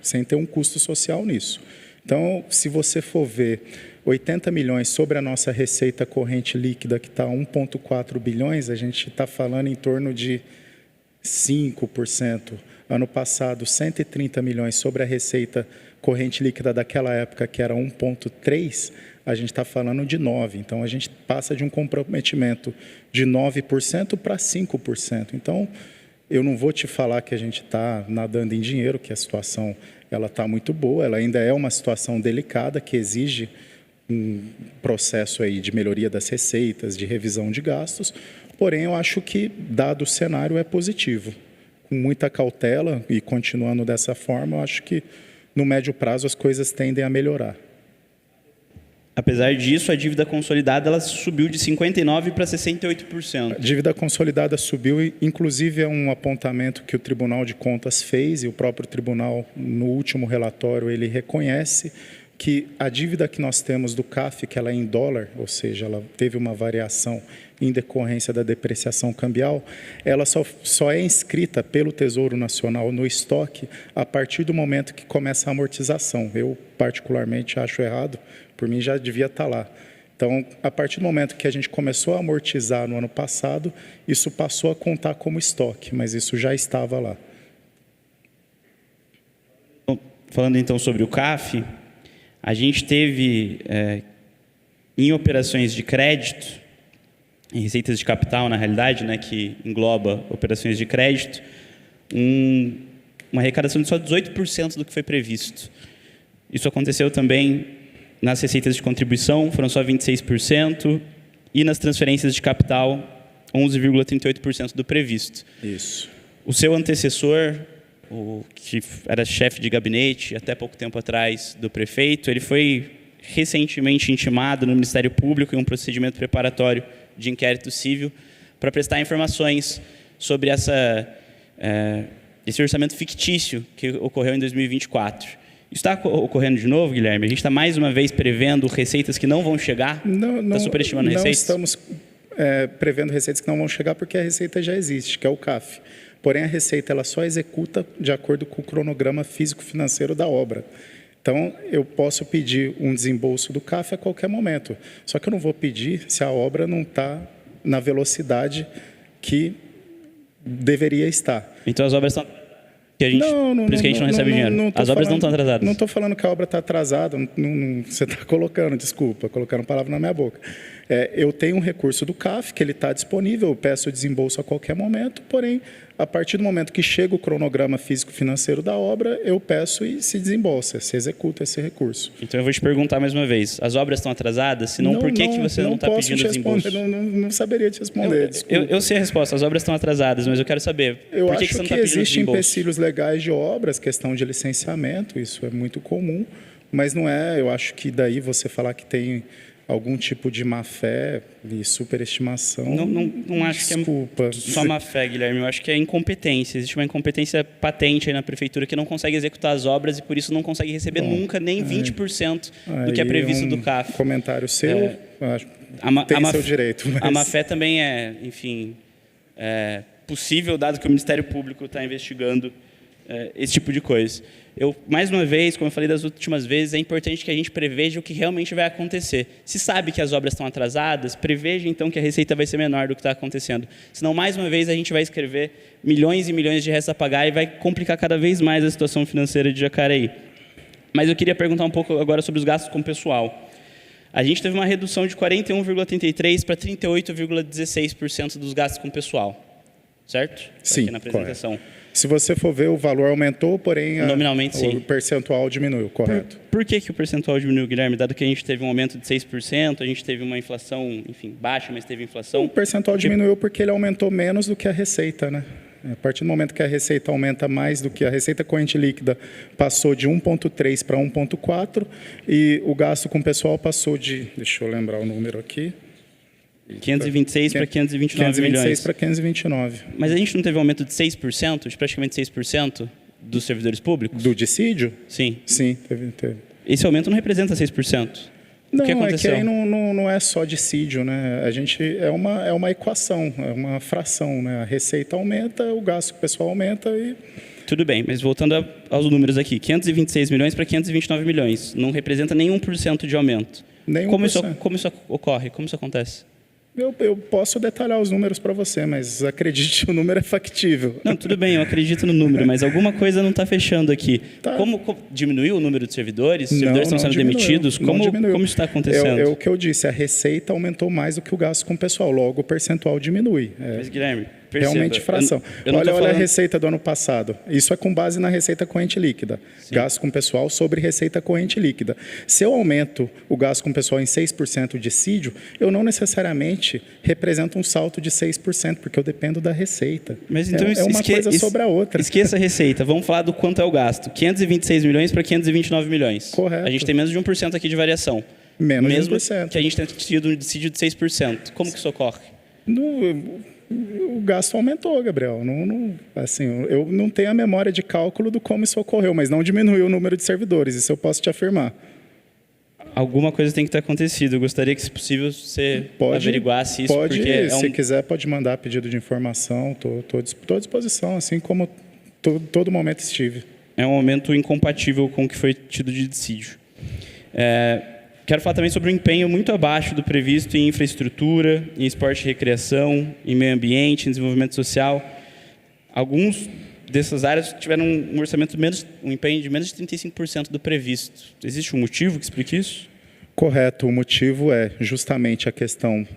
sem ter um custo social nisso. Então, se você for ver 80 milhões sobre a nossa receita corrente líquida, que está 1,4 bilhões, a gente está falando em torno de 5%. Ano passado, 130 milhões sobre a receita corrente líquida daquela época, que era 1,3%, a gente está falando de 9%. Então, a gente passa de um comprometimento de 9% para 5%. Então, eu não vou te falar que a gente está nadando em dinheiro, que a situação está muito boa, ela ainda é uma situação delicada, que exige um processo aí de melhoria das receitas, de revisão de gastos, porém eu acho que, dado o cenário, é positivo. Com muita cautela e continuando dessa forma, eu acho que no médio prazo as coisas tendem a melhorar. Apesar disso, a dívida consolidada ela subiu de 59% para 68%. A dívida consolidada subiu, e inclusive é um apontamento que o Tribunal de Contas fez, e o próprio tribunal, no último relatório, ele reconhece que a dívida que nós temos do CAF, que ela é em dólar, ou seja, ela teve uma variação em decorrência da depreciação cambial, ela só é inscrita pelo Tesouro Nacional no estoque a partir do momento que começa a amortização. Eu, particularmente, acho errado, por mim já devia estar lá. Então, a partir do momento que a gente começou a amortizar no ano passado, isso passou a contar como estoque, mas isso já estava lá. Falando então sobre o CAF, a gente teve, em operações de crédito, em receitas de capital, na realidade, né, que engloba operações de crédito, uma arrecadação de só 18% do que foi previsto. Isso aconteceu também nas receitas de contribuição, foram só 26%, e nas transferências de capital, 11,38% do previsto. Isso. O seu antecessor, o que era chefe de gabinete até pouco tempo atrás do prefeito, ele foi recentemente intimado no Ministério Público em um procedimento preparatório de inquérito civil para prestar informações sobre esse orçamento fictício que ocorreu em 2024. Isso está ocorrendo de novo, Guilherme? A gente está mais uma vez prevendo receitas que não vão chegar? Está superestimando receitas? Não estamos prevendo receitas que não vão chegar porque a receita já existe, que é o CAF. Porém, a receita ela só executa de acordo com o cronograma físico-financeiro da obra. Então, eu posso pedir um desembolso do CAF a qualquer momento. Só que eu não vou pedir se a obra não está na velocidade que deveria estar. Então, as obras estão... por isso que a gente não recebe dinheiro. As obras não estão atrasadas. Não estou falando que a obra está atrasada. Você está colocando palavra na minha boca. Eu tenho um recurso do CAF, que ele está disponível, eu peço o desembolso a qualquer momento, porém, a partir do momento que chega o cronograma físico-financeiro da obra, eu peço e se desembolsa, se executa esse recurso. Então, eu vou te perguntar mais uma vez. As obras estão atrasadas? Se não, por que você não está pedindo desembolso? Não saberia te responder, desculpa. Eu sei a resposta. As obras estão atrasadas, mas eu quero saber por que você não está pedindo desembolso? Eu acho que existem empecilhos legais de obras, questão de licenciamento, isso é muito comum, mas não é, eu acho que daí você falar que tem algum tipo de má-fé e superestimação. Não acho desculpa. Que é só má-fé, Guilherme. Eu acho que é incompetência. Existe uma incompetência patente aí na prefeitura que não consegue executar as obras e por isso não consegue receber nunca nem 20% do que é previsto do CAF. Comentário seu, acho, tem seu direito. Mas... A má-fé também é, enfim, possível, dado que o Ministério Público está investigando esse tipo de coisa. Mais uma vez, como eu falei das últimas vezes, é importante que a gente preveja o que realmente vai acontecer. Se sabe que as obras estão atrasadas, preveja então que a receita vai ser menor do que está acontecendo. Senão, mais uma vez, a gente vai escrever milhões e milhões de restos a pagar e vai complicar cada vez mais a situação financeira de Jacareí. Mas eu queria perguntar um pouco agora sobre os gastos com o pessoal. A gente teve uma redução de 41,33% para 38,16% dos gastos com o pessoal. Certo? Sim, aqui na apresentação. Se você for ver, o valor aumentou, porém Nominalmente, sim. o percentual diminuiu, correto? Por que o percentual diminuiu, Guilherme? Dado que a gente teve um aumento de 6%, a gente teve uma inflação, enfim, baixa, mas teve inflação. O percentual diminuiu porque ele aumentou menos do que a receita, né? A partir do momento que a receita aumenta mais do que a receita corrente líquida, passou de 1,3 para 1,4 e o gasto com o pessoal passou de, deixa eu lembrar o número aqui, 526 para 529 milhões. 526 para 529. Mas a gente não teve um aumento de 6%, de praticamente 6% dos servidores públicos? Do dissídio? Sim. Sim, teve. Esse aumento não representa 6%. O que Não, é que aconteceu? aí não é só dissídio, né? A gente é uma equação, é uma fração, né? A receita aumenta, o gasto pessoal aumenta e Tudo bem, mas voltando aos números aqui, 526 milhões para 529 milhões, não representa nem 1% de aumento. nem 1%. Como isso ocorre? Como isso acontece? Eu posso detalhar os números para você, mas acredite, o número é factível. Não, tudo bem, eu acredito no número, mas alguma coisa não está fechando aqui. Tá. Como diminuiu o número de servidores? Os servidores estão sendo diminuiu, demitidos? não diminuiu. Como isso está acontecendo? É o que eu disse, a receita aumentou mais do que o gasto com o pessoal, logo o percentual diminui. Mas, Guilherme, perceba, Realmente fração. eu não tô Olha a falando- receita do ano passado. Isso é com base na receita corrente líquida. Gasto com o pessoal sobre receita corrente líquida. Se eu aumento o gasto com o pessoal em 6% de dissídio, eu não necessariamente represento um salto de 6%, porque eu dependo da receita. Mas então é uma coisa sobre a outra. Esqueça a receita. Vamos falar do quanto é o gasto. 526 milhões para 529 milhões. Correto. A gente tem menos de 1% aqui de variação. Menos de Mesmo 1%. que a gente tenha tido um dissídio de 6%. Como que isso ocorre? O gasto aumentou, Gabriel. Assim, eu não tenho a memória de cálculo do como isso ocorreu, mas não diminuiu o número de servidores, isso eu posso te afirmar. Alguma coisa tem que ter acontecido. Eu gostaria que, se possível, você averiguasse isso. Pode, porque é se quiser, pode mandar pedido de informação. Estou à disposição, assim como todo momento estive. é um aumento incompatível com o que foi tido de dissídio. Quero falar também sobre um empenho muito abaixo do previsto em infraestrutura, em esporte e recreação, em meio ambiente, em desenvolvimento social. Alguns dessas áreas tiveram um orçamento um empenho de menos de 35% do previsto. Existe um motivo que explique isso? Correto, o motivo é justamente a questão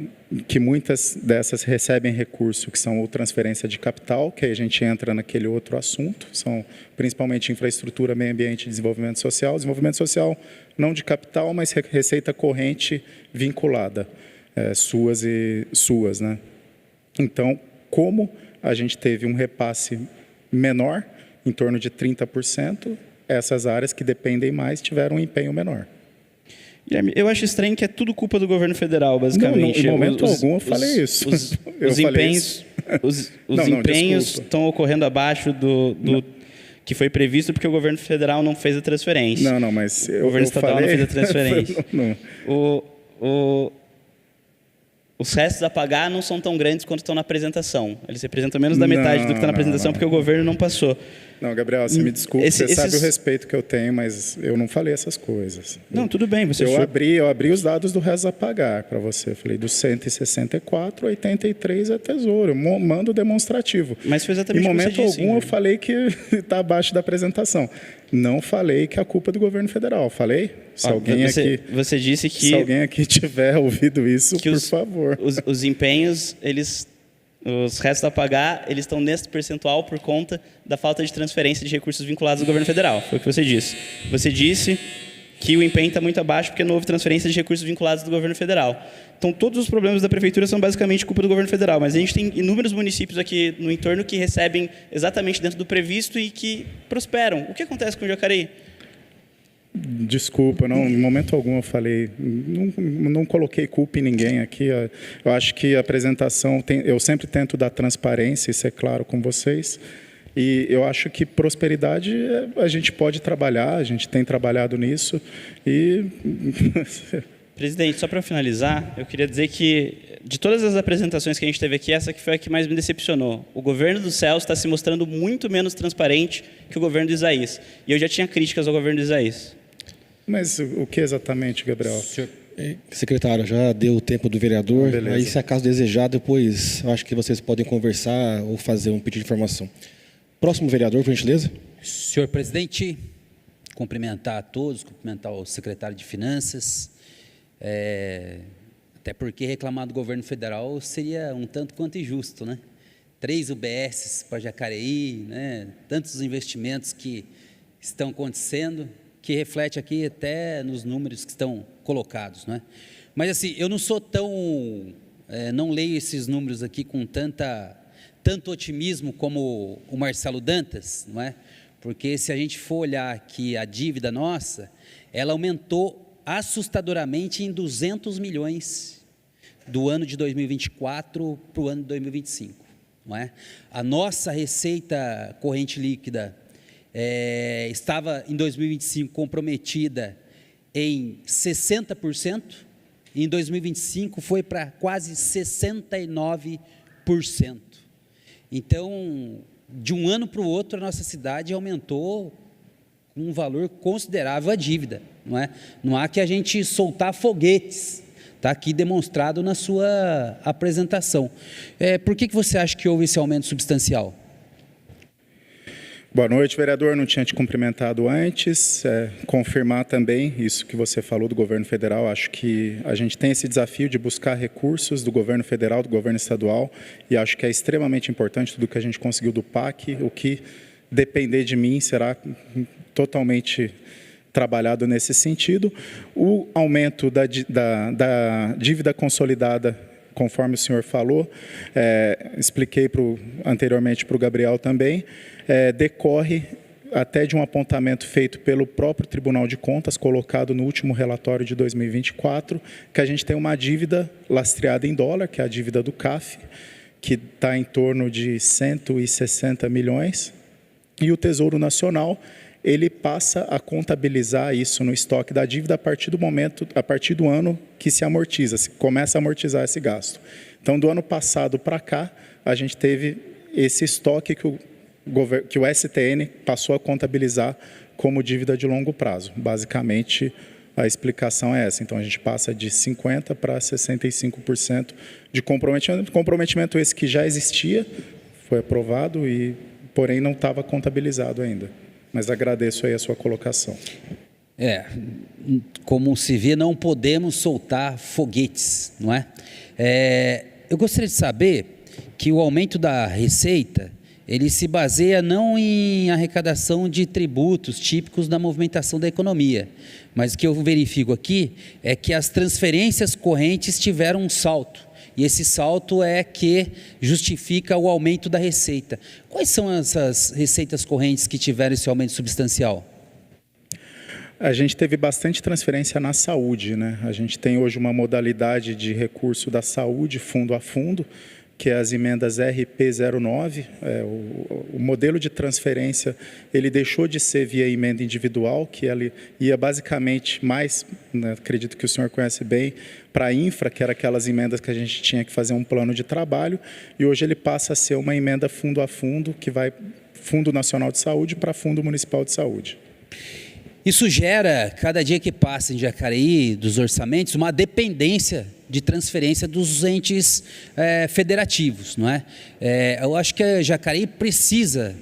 que muitas dessas recebem recurso, que são ou transferência de capital, que aí a gente entra naquele outro assunto, são principalmente infraestrutura, meio ambiente e desenvolvimento social. Desenvolvimento social não de capital, mas receita corrente vinculada, suas, né? Então, como a gente teve um repasse menor, em torno de 30%, essas áreas que dependem mais tiveram um empenho menor. Guilherme, eu acho estranho que é tudo culpa do governo federal, basicamente. Não, em momento algum eu falei isso. Os empenhos, empenhos estão ocorrendo abaixo do que foi previsto porque o governo federal não fez a transferência. Não, mas o governo estadual falei... não fez a transferência. não. Os restos a pagar não são tão grandes quanto estão na apresentação. Eles representam menos da metade do que está na apresentação porque o governo não passou. Não, Gabriel, você me desculpe, você sabe o respeito que eu tenho, mas eu não falei essas coisas. Não, tudo bem. Eu abri os dados do resto a pagar para você. Eu falei, dos 164, 83 é tesouro. Mando demonstrativo. Mas foi exatamente o que você disse. Em momento algum eu Guilherme. falei que está abaixo da apresentação. Não falei que é a culpa do governo federal. Falei? Você disse que... Se alguém aqui tiver ouvido isso, por favor. Os empenhos, os restos a pagar, eles estão nesse percentual por conta da falta de transferência de recursos vinculados ao governo federal. Foi o que você disse. Você disse que o empenho está muito abaixo porque não houve transferência de recursos vinculados do governo federal. Então, todos os problemas da prefeitura são basicamente culpa do governo federal, mas a gente tem inúmeros municípios aqui no entorno que recebem exatamente dentro do previsto e que prosperam. O que acontece com o Jacareí? Desculpa, não, em momento algum eu falei, não coloquei culpa em ninguém aqui. Eu acho que a apresentação, eu sempre tento dar transparência, isso é claro com vocês, e eu acho que prosperidade a gente pode trabalhar, a gente tem trabalhado nisso, e... Presidente, só para finalizar, eu queria dizer que, de todas as apresentações que a gente teve aqui, essa que foi a que mais me decepcionou. O governo do Celso está se mostrando muito menos transparente que o governo do Isaías. E eu já tinha críticas ao governo do Isaías. Mas o que exatamente, Gabriel? Secretário, já deu o tempo do vereador. Beleza. Aí, se acaso desejar, depois eu acho que vocês podem conversar ou fazer um pedido de informação. Próximo vereador, por gentileza. Senhor presidente, cumprimentar a todos, cumprimentar o secretário de Finanças, até porque reclamar do governo federal seria um tanto quanto injusto, né? 3 UBSs para Jacareí, né? Tantos investimentos que estão acontecendo, que reflete aqui até nos números que estão colocados, né? Mas assim, eu não sou tão, não leio esses números aqui com tanto otimismo como o Marcelo Dantas, não é? Porque se a gente for olhar aqui a dívida nossa, ela aumentou assustadoramente em 200 milhões do ano de 2024 para o ano de 2025, não é? A nossa receita corrente líquida estava em 2025 comprometida em 60%, e em 2025 foi para quase 69%. Então, de um ano para o outro, a nossa cidade aumentou um valor considerável a dívida, não é? Não há que a gente soltar foguetes, está aqui demonstrado na sua apresentação. Por que você acha que houve esse aumento substancial? Boa noite, vereador. Não tinha te cumprimentado antes. Confirmar também isso que você falou do governo federal. Acho que a gente tem esse desafio de buscar recursos do governo federal, do governo estadual, e acho que é extremamente importante tudo que a gente conseguiu do PAC. O que depender de mim será totalmente trabalhado nesse sentido. O aumento da dívida consolidada, conforme o senhor falou, expliquei anteriormente para o Gabriel também, decorre até de um apontamento feito pelo próprio Tribunal de Contas, colocado no último relatório de 2024, que a gente tem uma dívida lastreada em dólar, que é a dívida do CAF, que está em torno de 160 milhões, e o Tesouro Nacional, ele passa a contabilizar isso no estoque da dívida a partir do ano que se amortiza, se começa a amortizar esse gasto. Então, do ano passado para cá, a gente teve esse estoque que o STN passou a contabilizar como dívida de longo prazo. Basicamente, a explicação é essa. Então, a gente passa de 50% para 65% de comprometimento. Comprometimento esse que já existia, foi aprovado, porém não estava contabilizado ainda. Mas agradeço aí a sua colocação. Como se vê, não podemos soltar foguetes, não é? Eu gostaria de saber que o aumento da receita, ele se baseia não em arrecadação de tributos típicos da movimentação da economia, mas o que eu verifico aqui é que as transferências correntes tiveram um salto, e esse salto é que justifica o aumento da receita. Quais são essas receitas correntes que tiveram esse aumento substancial? A gente teve bastante transferência na saúde, né? A gente tem hoje uma modalidade de recurso da saúde, fundo a fundo, que é as emendas RP09, o modelo de transferência, ele deixou de ser via emenda individual, que ele ia basicamente mais, né, acredito que o senhor conhece bem, para a infra, que era aquelas emendas que a gente tinha que fazer um plano de trabalho, e hoje ele passa a ser uma emenda fundo a fundo, que vai Fundo Nacional de Saúde para Fundo Municipal de Saúde. Isso gera, cada dia que passa em Jacareí, dos orçamentos, uma dependência de transferência dos entes federativos, não é? Eu acho que a Jacareí precisa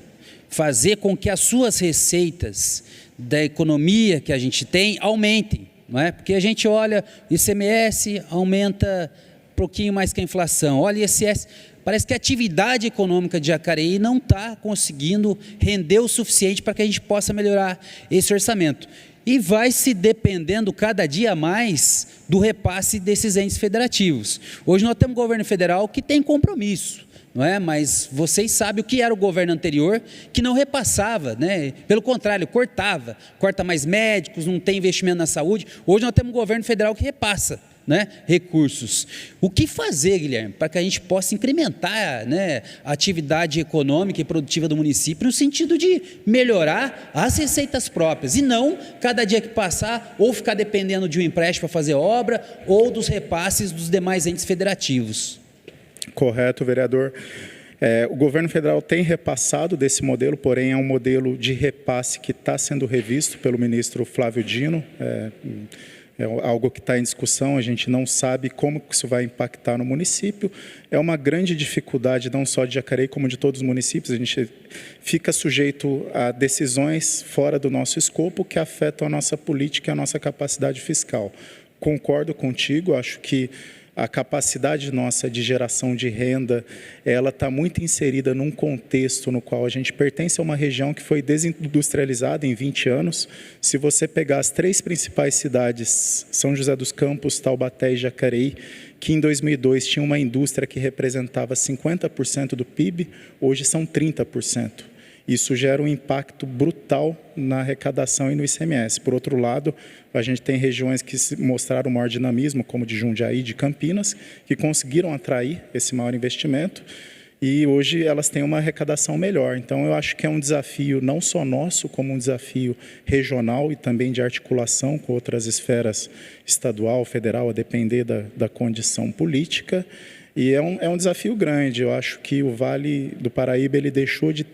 fazer com que as suas receitas da economia que a gente tem aumentem, não é? Porque a gente olha, o ICMS aumenta um pouquinho mais que a inflação, olha o ISS, parece que a atividade econômica de Jacareí não está conseguindo render o suficiente para que a gente possa melhorar esse orçamento. E vai se dependendo cada dia mais do repasse desses entes federativos. Hoje nós temos um governo federal que tem compromisso, não é? Mas vocês sabem o que era o governo anterior, que não repassava, né? Pelo contrário, corta mais médicos, não tem investimento na saúde. Hoje nós temos um governo federal que repassa, né, recursos. O que fazer, Guilherme, para que a gente possa incrementar, né, a atividade econômica e produtiva do município no sentido de melhorar as receitas próprias e não, cada dia que passar, ou ficar dependendo de um empréstimo para fazer obra ou dos repasses dos demais entes federativos? Correto, vereador. O governo federal tem repassado desse modelo, porém é um modelo de repasse que está sendo revisto pelo ministro Flávio Dino. É algo que está em discussão, a gente não sabe como isso vai impactar no município. É uma grande dificuldade, não só de Jacareí, como de todos os municípios. A gente fica sujeito a decisões fora do nosso escopo que afetam a nossa política e a nossa capacidade fiscal. Concordo contigo, acho que a capacidade nossa de geração de renda, ela está muito inserida num contexto no qual a gente pertence a uma região que foi desindustrializada em 20 anos. Se você pegar as 3 principais cidades, São José dos Campos, Taubaté e Jacareí, que em 2002 tinha uma indústria que representava 50% do PIB, hoje são 30%. Isso gera um impacto brutal na arrecadação e no ICMS. Por outro lado, a gente tem regiões que mostraram maior dinamismo, como de Jundiaí, de Campinas, que conseguiram atrair esse maior investimento e hoje elas têm uma arrecadação melhor. Então, eu acho que é um desafio não só nosso, como um desafio regional e também de articulação com outras esferas estadual, federal, a depender da condição política. E é um desafio grande. Eu acho que o Vale do Paraíba ele deixou de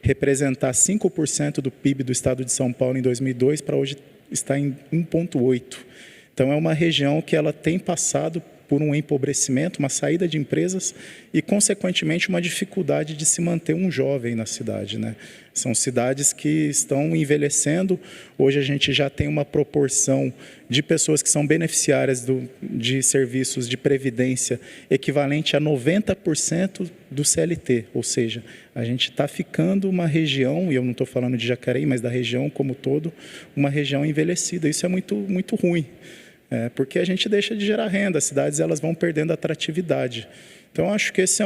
representar 5% do PIB do estado de São Paulo em 2002 para hoje estar em 1,8%. Então, é uma região que ela tem passado por um empobrecimento, uma saída de empresas e, consequentemente, uma dificuldade de se manter um jovem na cidade, né? São cidades que estão envelhecendo. Hoje a gente já tem uma proporção de pessoas que são beneficiárias de serviços de previdência equivalente a 90% do CLT, ou seja, a gente está ficando uma região, e eu não estou falando de Jacareí, mas da região como todo, uma região envelhecida. Isso é muito, muito ruim. Porque a gente deixa de gerar renda, as cidades elas vão perdendo atratividade. Então, acho que esse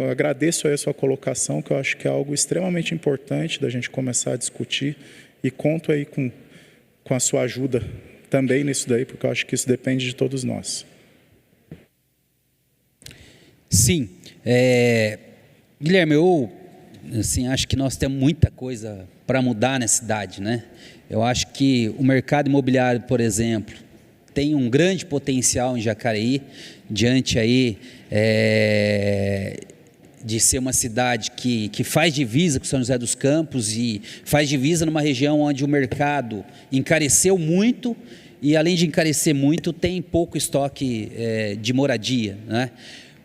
agradeço aí a sua colocação, que eu acho que é algo extremamente importante da gente começar a discutir e conto aí com a sua ajuda também nisso daí, porque eu acho que isso depende de todos nós. Sim. Guilherme, eu assim, acho que nós temos muita coisa para mudar na cidade, né? Eu acho que o mercado imobiliário, por exemplo, tem um grande potencial em Jacareí, diante aí de ser uma cidade que faz divisa com São José dos Campos e faz divisa numa região onde o mercado encareceu muito e, além de encarecer muito, tem pouco estoque de moradia, né?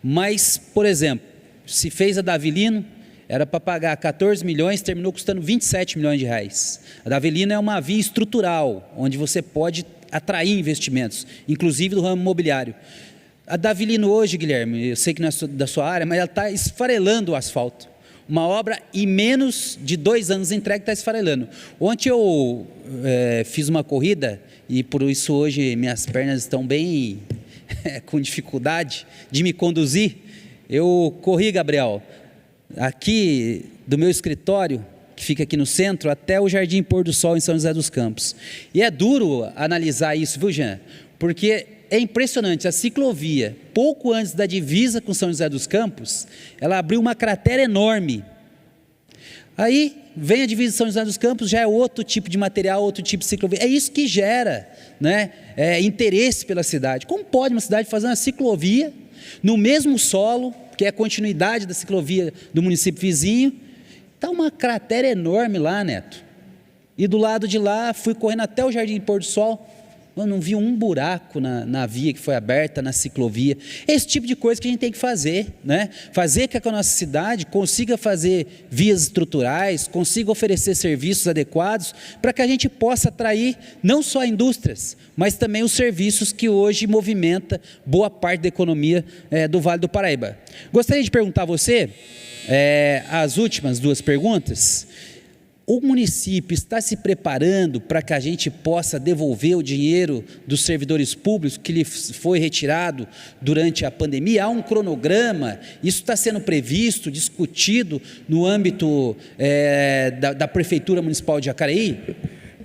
Mas, por exemplo, se fez a da Avelino, era para pagar 14 milhões, terminou custando 27 milhões de reais. A da Avelino é uma via estrutural, onde você pode atrair investimentos, inclusive do ramo imobiliário. A da Avelino hoje, Guilherme, eu sei que não é da sua área, mas ela está esfarelando o asfalto. Uma obra em menos de 2 anos entregue está esfarelando. Ontem eu fiz uma corrida e por isso hoje minhas pernas estão bem com dificuldade de me conduzir. Eu corri, Gabriel, aqui do meu escritório, que fica aqui no centro, até o Jardim Pôr do Sol em São José dos Campos. E é duro analisar isso, viu, Jean? Porque é impressionante, a ciclovia, pouco antes da divisa com São José dos Campos, ela abriu uma cratera enorme. Aí vem a divisa de São José dos Campos, já é outro tipo de material, outro tipo de ciclovia. É isso que gera, né, interesse pela cidade. Como pode uma cidade fazer uma ciclovia no mesmo solo, que é a continuidade da ciclovia do município vizinho? Está uma cratera enorme lá, Neto. E do lado de lá, fui correndo até o Jardim Pôr do Sol, eu não vi um buraco na via que foi aberta, na ciclovia. Esse tipo de coisa que a gente tem que fazer, né? Fazer com que a nossa cidade consiga fazer vias estruturais, consiga oferecer serviços adequados, para que a gente possa atrair não só indústrias, mas também os serviços que hoje movimenta boa parte da economia do Vale do Paraíba. Gostaria de perguntar a você, as últimas 2 perguntas. O município está se preparando para que a gente possa devolver o dinheiro dos servidores públicos que lhe foi retirado durante a pandemia? Há um cronograma? Isso está sendo previsto, discutido no âmbito da Prefeitura Municipal de Jacareí?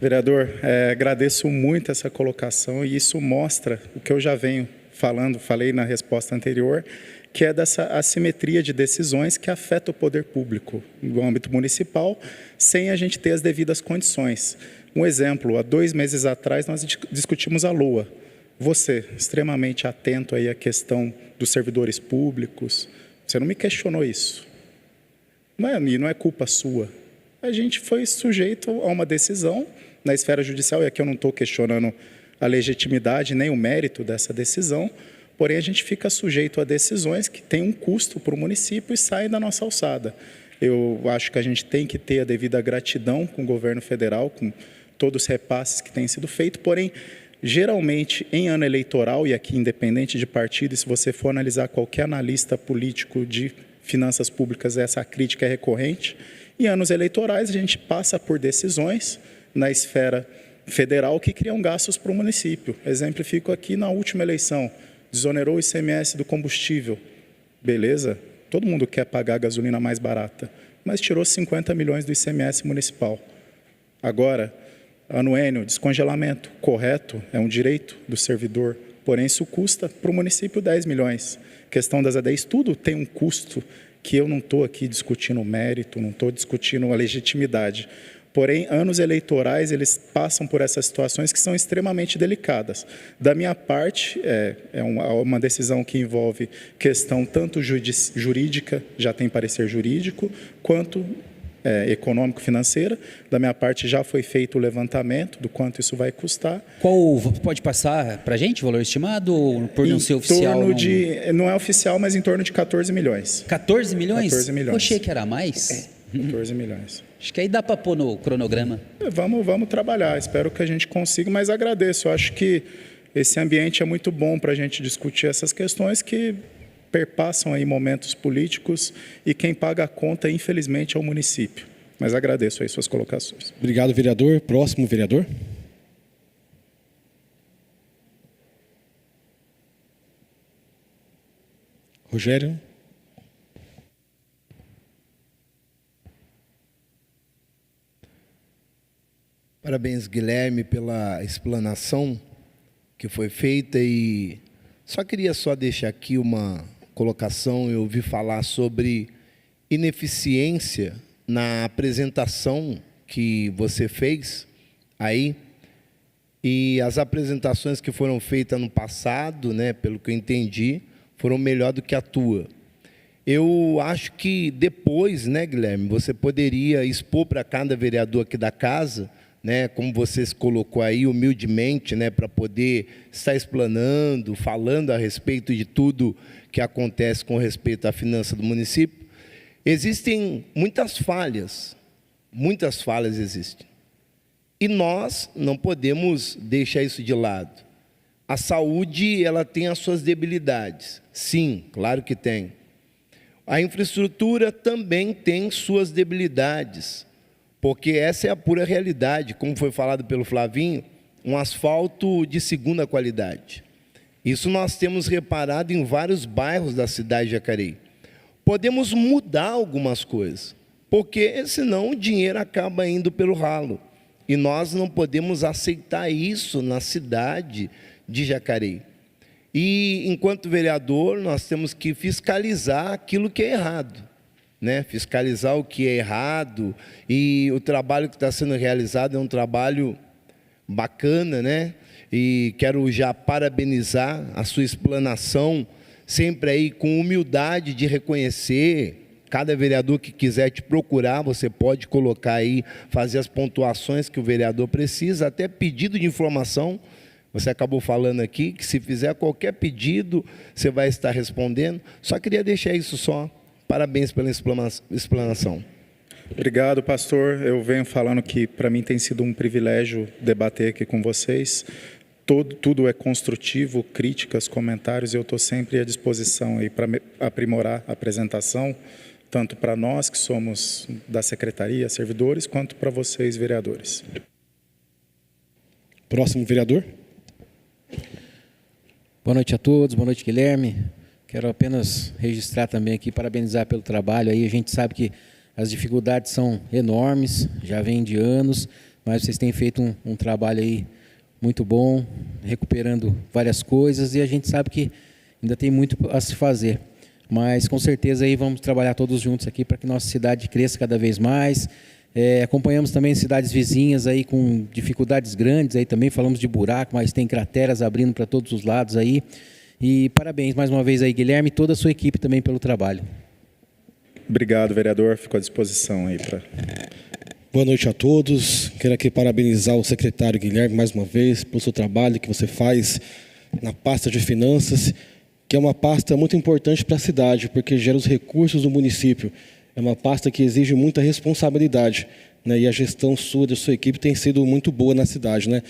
Vereador, agradeço muito essa colocação e isso mostra o que eu já venho falei na resposta anterior, que é dessa assimetria de decisões que afeta o poder público no âmbito municipal, sem a gente ter as devidas condições. Um exemplo, há 2 meses atrás nós discutimos a LOA. Você, extremamente atento aí à questão dos servidores públicos, você não me questionou isso. Não é culpa sua. A gente foi sujeito a uma decisão na esfera judicial, e aqui eu não estou questionando a legitimidade nem o mérito dessa decisão, porém a gente fica sujeito a decisões que têm um custo para o município e saem da nossa alçada. Eu acho que a gente tem que ter a devida gratidão com o governo federal, com todos os repasses que têm sido feitos, porém Geralmente, em ano eleitoral, e aqui independente de partido, e se você for analisar qualquer analista político de finanças públicas, essa crítica é recorrente. Em anos eleitorais, a gente passa por decisões na esfera federal que criam gastos para o município. Exemplifico aqui na última eleição, desonerou o ICMS do combustível. Beleza, todo mundo quer pagar a gasolina mais barata, mas tirou 50 milhões do ICMS municipal. Agora, anuênio, descongelamento, correto, é um direito do servidor, porém isso custa para o município 10 milhões. Questão das ADIs, tudo tem um custo que eu não estou aqui discutindo o mérito, não estou discutindo a legitimidade. Porém, anos eleitorais, eles passam por essas situações que são extremamente delicadas. Da minha parte, é uma decisão que envolve questão tanto jurídica, já tem parecer jurídico, quanto econômico-financeira. Da minha parte, já foi feito o levantamento do quanto isso vai custar. Pode passar para a gente o valor estimado, ou por não ser oficial? Não é oficial, mas em torno de 14 milhões. 14 milhões? 14 milhões. Eu achei que era mais. 14 milhões. Acho que aí dá para pôr no cronograma. Vamos trabalhar, espero que a gente consiga, mas agradeço. Eu acho que esse ambiente é muito bom para a gente discutir essas questões que perpassam aí momentos políticos e quem paga a conta, infelizmente, é o município. Mas agradeço aí suas colocações. Obrigado, vereador. Próximo vereador. Rogério. Parabéns, Guilherme, pela explanação que foi feita, e só queria deixar aqui uma colocação. Eu ouvi falar sobre ineficiência na apresentação que você fez aí, e as apresentações que foram feitas no passado, né, pelo que eu entendi, foram melhor do que a tua. Eu acho que depois, né, Guilherme, você poderia expor para cada vereador aqui da casa, né, como você se colocou aí humildemente, né, para poder estar explanando, falando a respeito de tudo que acontece com respeito à finança do município. Existem muitas falhas existem. E nós não podemos deixar isso de lado. A saúde, ela tem as suas debilidades. Sim, claro que tem. A infraestrutura também tem suas debilidades, porque essa é a pura realidade, como foi falado pelo Flavinho, um asfalto de segunda qualidade. Isso nós temos reparado em vários bairros da cidade de Jacareí. Podemos mudar algumas coisas, porque senão o dinheiro acaba indo pelo ralo. E nós não podemos aceitar isso na cidade de Jacareí. E, enquanto vereador, nós temos que fiscalizar aquilo que é errado, né? Fiscalizar o que é errado, e o trabalho que está sendo realizado é um trabalho bacana, né? E quero já parabenizar a sua explanação, sempre aí com humildade de reconhecer. Cada vereador que quiser te procurar, você pode colocar aí, fazer as pontuações que o vereador precisa, até pedido de informação. Você acabou falando aqui que se fizer qualquer pedido, você vai estar respondendo. Só queria deixar isso só. Parabéns pela explanação. Obrigado, pastor. Eu venho falando que para mim tem sido um privilégio debater aqui com vocês. Tudo é construtivo, críticas, comentários, e eu estou sempre à disposição aí para aprimorar a apresentação, tanto para nós que somos da secretaria, servidores, quanto para vocês, vereadores. Próximo vereador. Boa noite a todos, boa noite, Guilherme. Quero apenas registrar também aqui, parabenizar pelo trabalho aí. A gente sabe que as dificuldades são enormes, já vem de anos, mas vocês têm feito um trabalho aí muito bom, recuperando várias coisas, e a gente sabe que ainda tem muito a se fazer. Mas com certeza aí vamos trabalhar todos juntos aqui para que nossa cidade cresça cada vez mais. Acompanhamos também cidades vizinhas aí com dificuldades grandes, aí também falamos de buraco, mas tem crateras abrindo para todos os lados aí. E parabéns mais uma vez aí, Guilherme, e toda a sua equipe também pelo trabalho. Obrigado, vereador. Fico à disposição aí para... Boa noite a todos. Quero aqui parabenizar o secretário Guilherme mais uma vez pelo seu trabalho que você faz na pasta de finanças, que é uma pasta muito importante para a cidade, porque gera os recursos do município. É uma pasta que exige muita responsabilidade, né? E a gestão sua, da sua equipe, tem sido muito boa na cidade, né?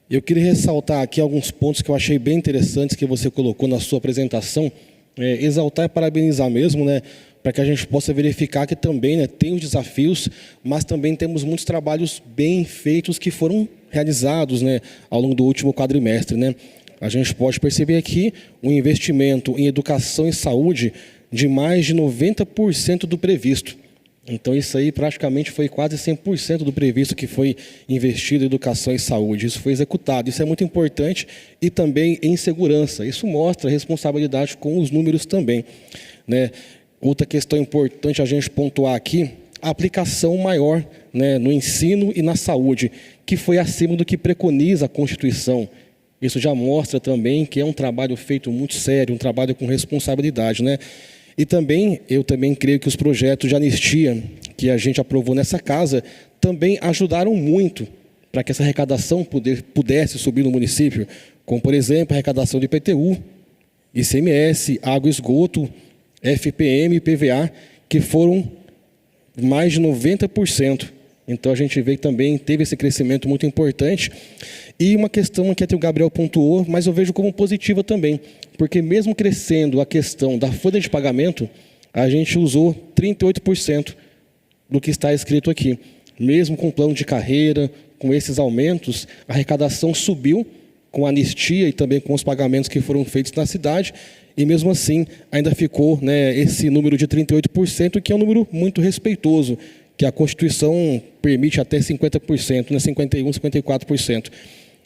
Eu queria ressaltar aqui alguns pontos que eu achei bem interessantes que você colocou na sua apresentação. Exaltar e parabenizar mesmo, né, para que a gente possa verificar que também, né, tem os desafios, mas também temos muitos trabalhos bem feitos que foram realizados, né, ao longo do último quadrimestre, né. A gente pode perceber aqui um investimento em educação e saúde de mais de 90% do previsto. Então, isso aí praticamente foi quase 100% do previsto que foi investido em educação e saúde. Isso foi executado. Isso é muito importante. E também em segurança. Isso mostra responsabilidade com os números também, né? Outra questão importante a gente pontuar aqui, a aplicação maior, né, no ensino e na saúde, que foi acima do que preconiza a Constituição. Isso já mostra também que é um trabalho feito muito sério, um trabalho com responsabilidade, né? E também, eu também creio que os projetos de anistia que a gente aprovou nessa casa também ajudaram muito para que essa arrecadação pudesse subir no município, como, por exemplo, a arrecadação de IPTU, ICMS, água e esgoto, FPM e PVA, que foram mais de 90%. Então, a gente vê que também teve esse crescimento muito importante. E uma questão que até o Gabriel pontuou, mas eu vejo como positiva também, porque mesmo crescendo a questão da folha de pagamento, a gente usou 38% do que está escrito aqui. Mesmo com o plano de carreira, com esses aumentos, a arrecadação subiu com a anistia e também com os pagamentos que foram feitos na cidade, e mesmo assim ainda ficou, né, esse número de 38%, que é um número muito respeitoso, que a Constituição permite até 50%, né, 51%, 54%.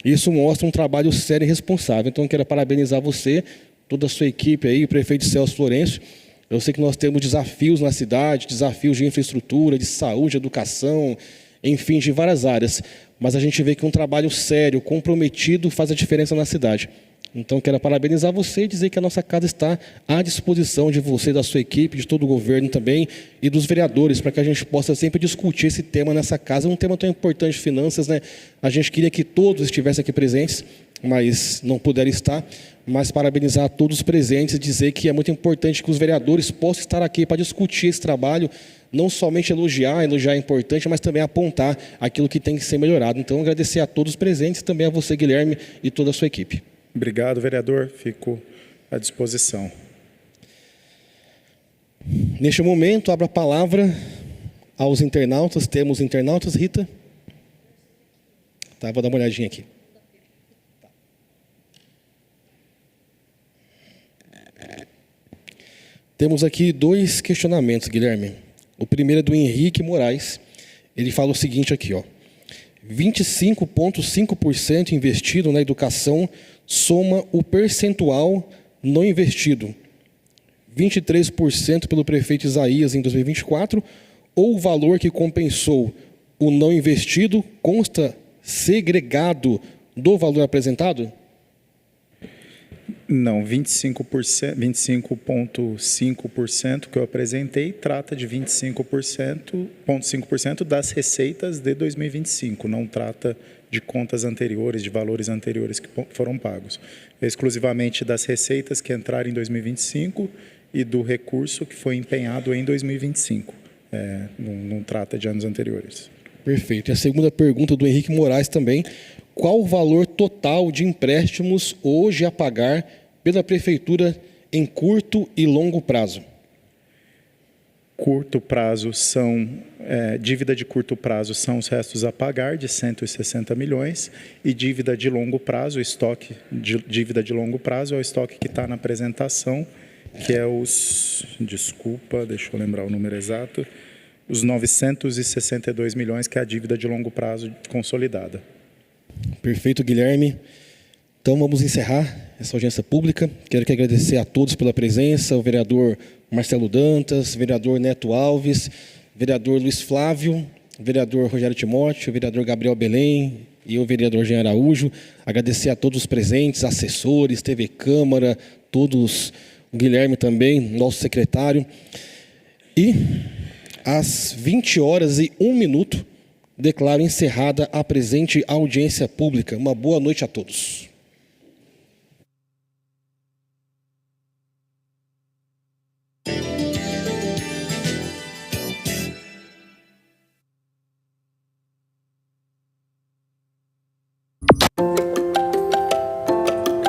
Isso mostra um trabalho sério e responsável. Então, eu quero parabenizar você, toda a sua equipe aí, o prefeito Celso Florencio. Eu sei que nós temos desafios na cidade, desafios de infraestrutura, de saúde, educação, enfim, de várias áreas. Mas a gente vê que um trabalho sério, comprometido, faz a diferença na cidade. Então, quero parabenizar você e dizer que a nossa casa está à disposição de você, da sua equipe, de todo o governo também e dos vereadores, para que a gente possa sempre discutir esse tema nessa casa. É um tema tão importante, finanças, né? A gente queria que todos estivessem aqui presentes, mas não puderam estar. Mas parabenizar a todos os presentes e dizer que é muito importante que os vereadores possam estar aqui para discutir esse trabalho, não somente elogiar é importante, mas também apontar aquilo que tem que ser melhorado. Então, agradecer a todos os presentes, também a você, Guilherme, e toda a sua equipe. Obrigado, vereador. Fico à disposição. Neste momento, abro a palavra aos internautas. Temos internautas, Rita? Tá, vou dar uma olhadinha aqui. Temos aqui 2 questionamentos, Guilherme. O primeiro é do Henrique Moraes. Ele fala o seguinte aqui, ó. 25,5% investido na educação soma o percentual não investido, 23% pelo prefeito Isaías em 2024, ou o valor que compensou o não investido consta segregado do valor apresentado? Não, 25,5% que eu apresentei trata de 25,5% das receitas de 2025, não trata de contas anteriores, de valores anteriores que foram pagos. É exclusivamente das receitas que entraram em 2025 e do recurso que foi empenhado em 2025. Não trata de anos anteriores. Perfeito. E a segunda pergunta do Henrique Moraes também. Qual o valor total de empréstimos hoje a pagar pela Prefeitura em curto e longo prazo? Curto prazo dívida de curto prazo são os restos a pagar de 160 milhões e dívida de longo prazo, dívida de longo prazo é o estoque que está na apresentação, que é deixa eu lembrar o número exato, os 962 milhões, que é a dívida de longo prazo consolidada. Perfeito, Guilherme. Então, vamos encerrar essa audiência pública. Quero agradecer a todos pela presença, o vereador Marcelo Dantas, vereador Neto Alves, vereador Luiz Flávio, vereador Rogério Timóteo, vereador Gabriel Belém e o vereador Jean Araújo. Agradecer a todos os presentes, assessores, TV Câmara, todos, o Guilherme também, nosso secretário. E, às 20h01, declaro encerrada a presente audiência pública. Uma boa noite a todos.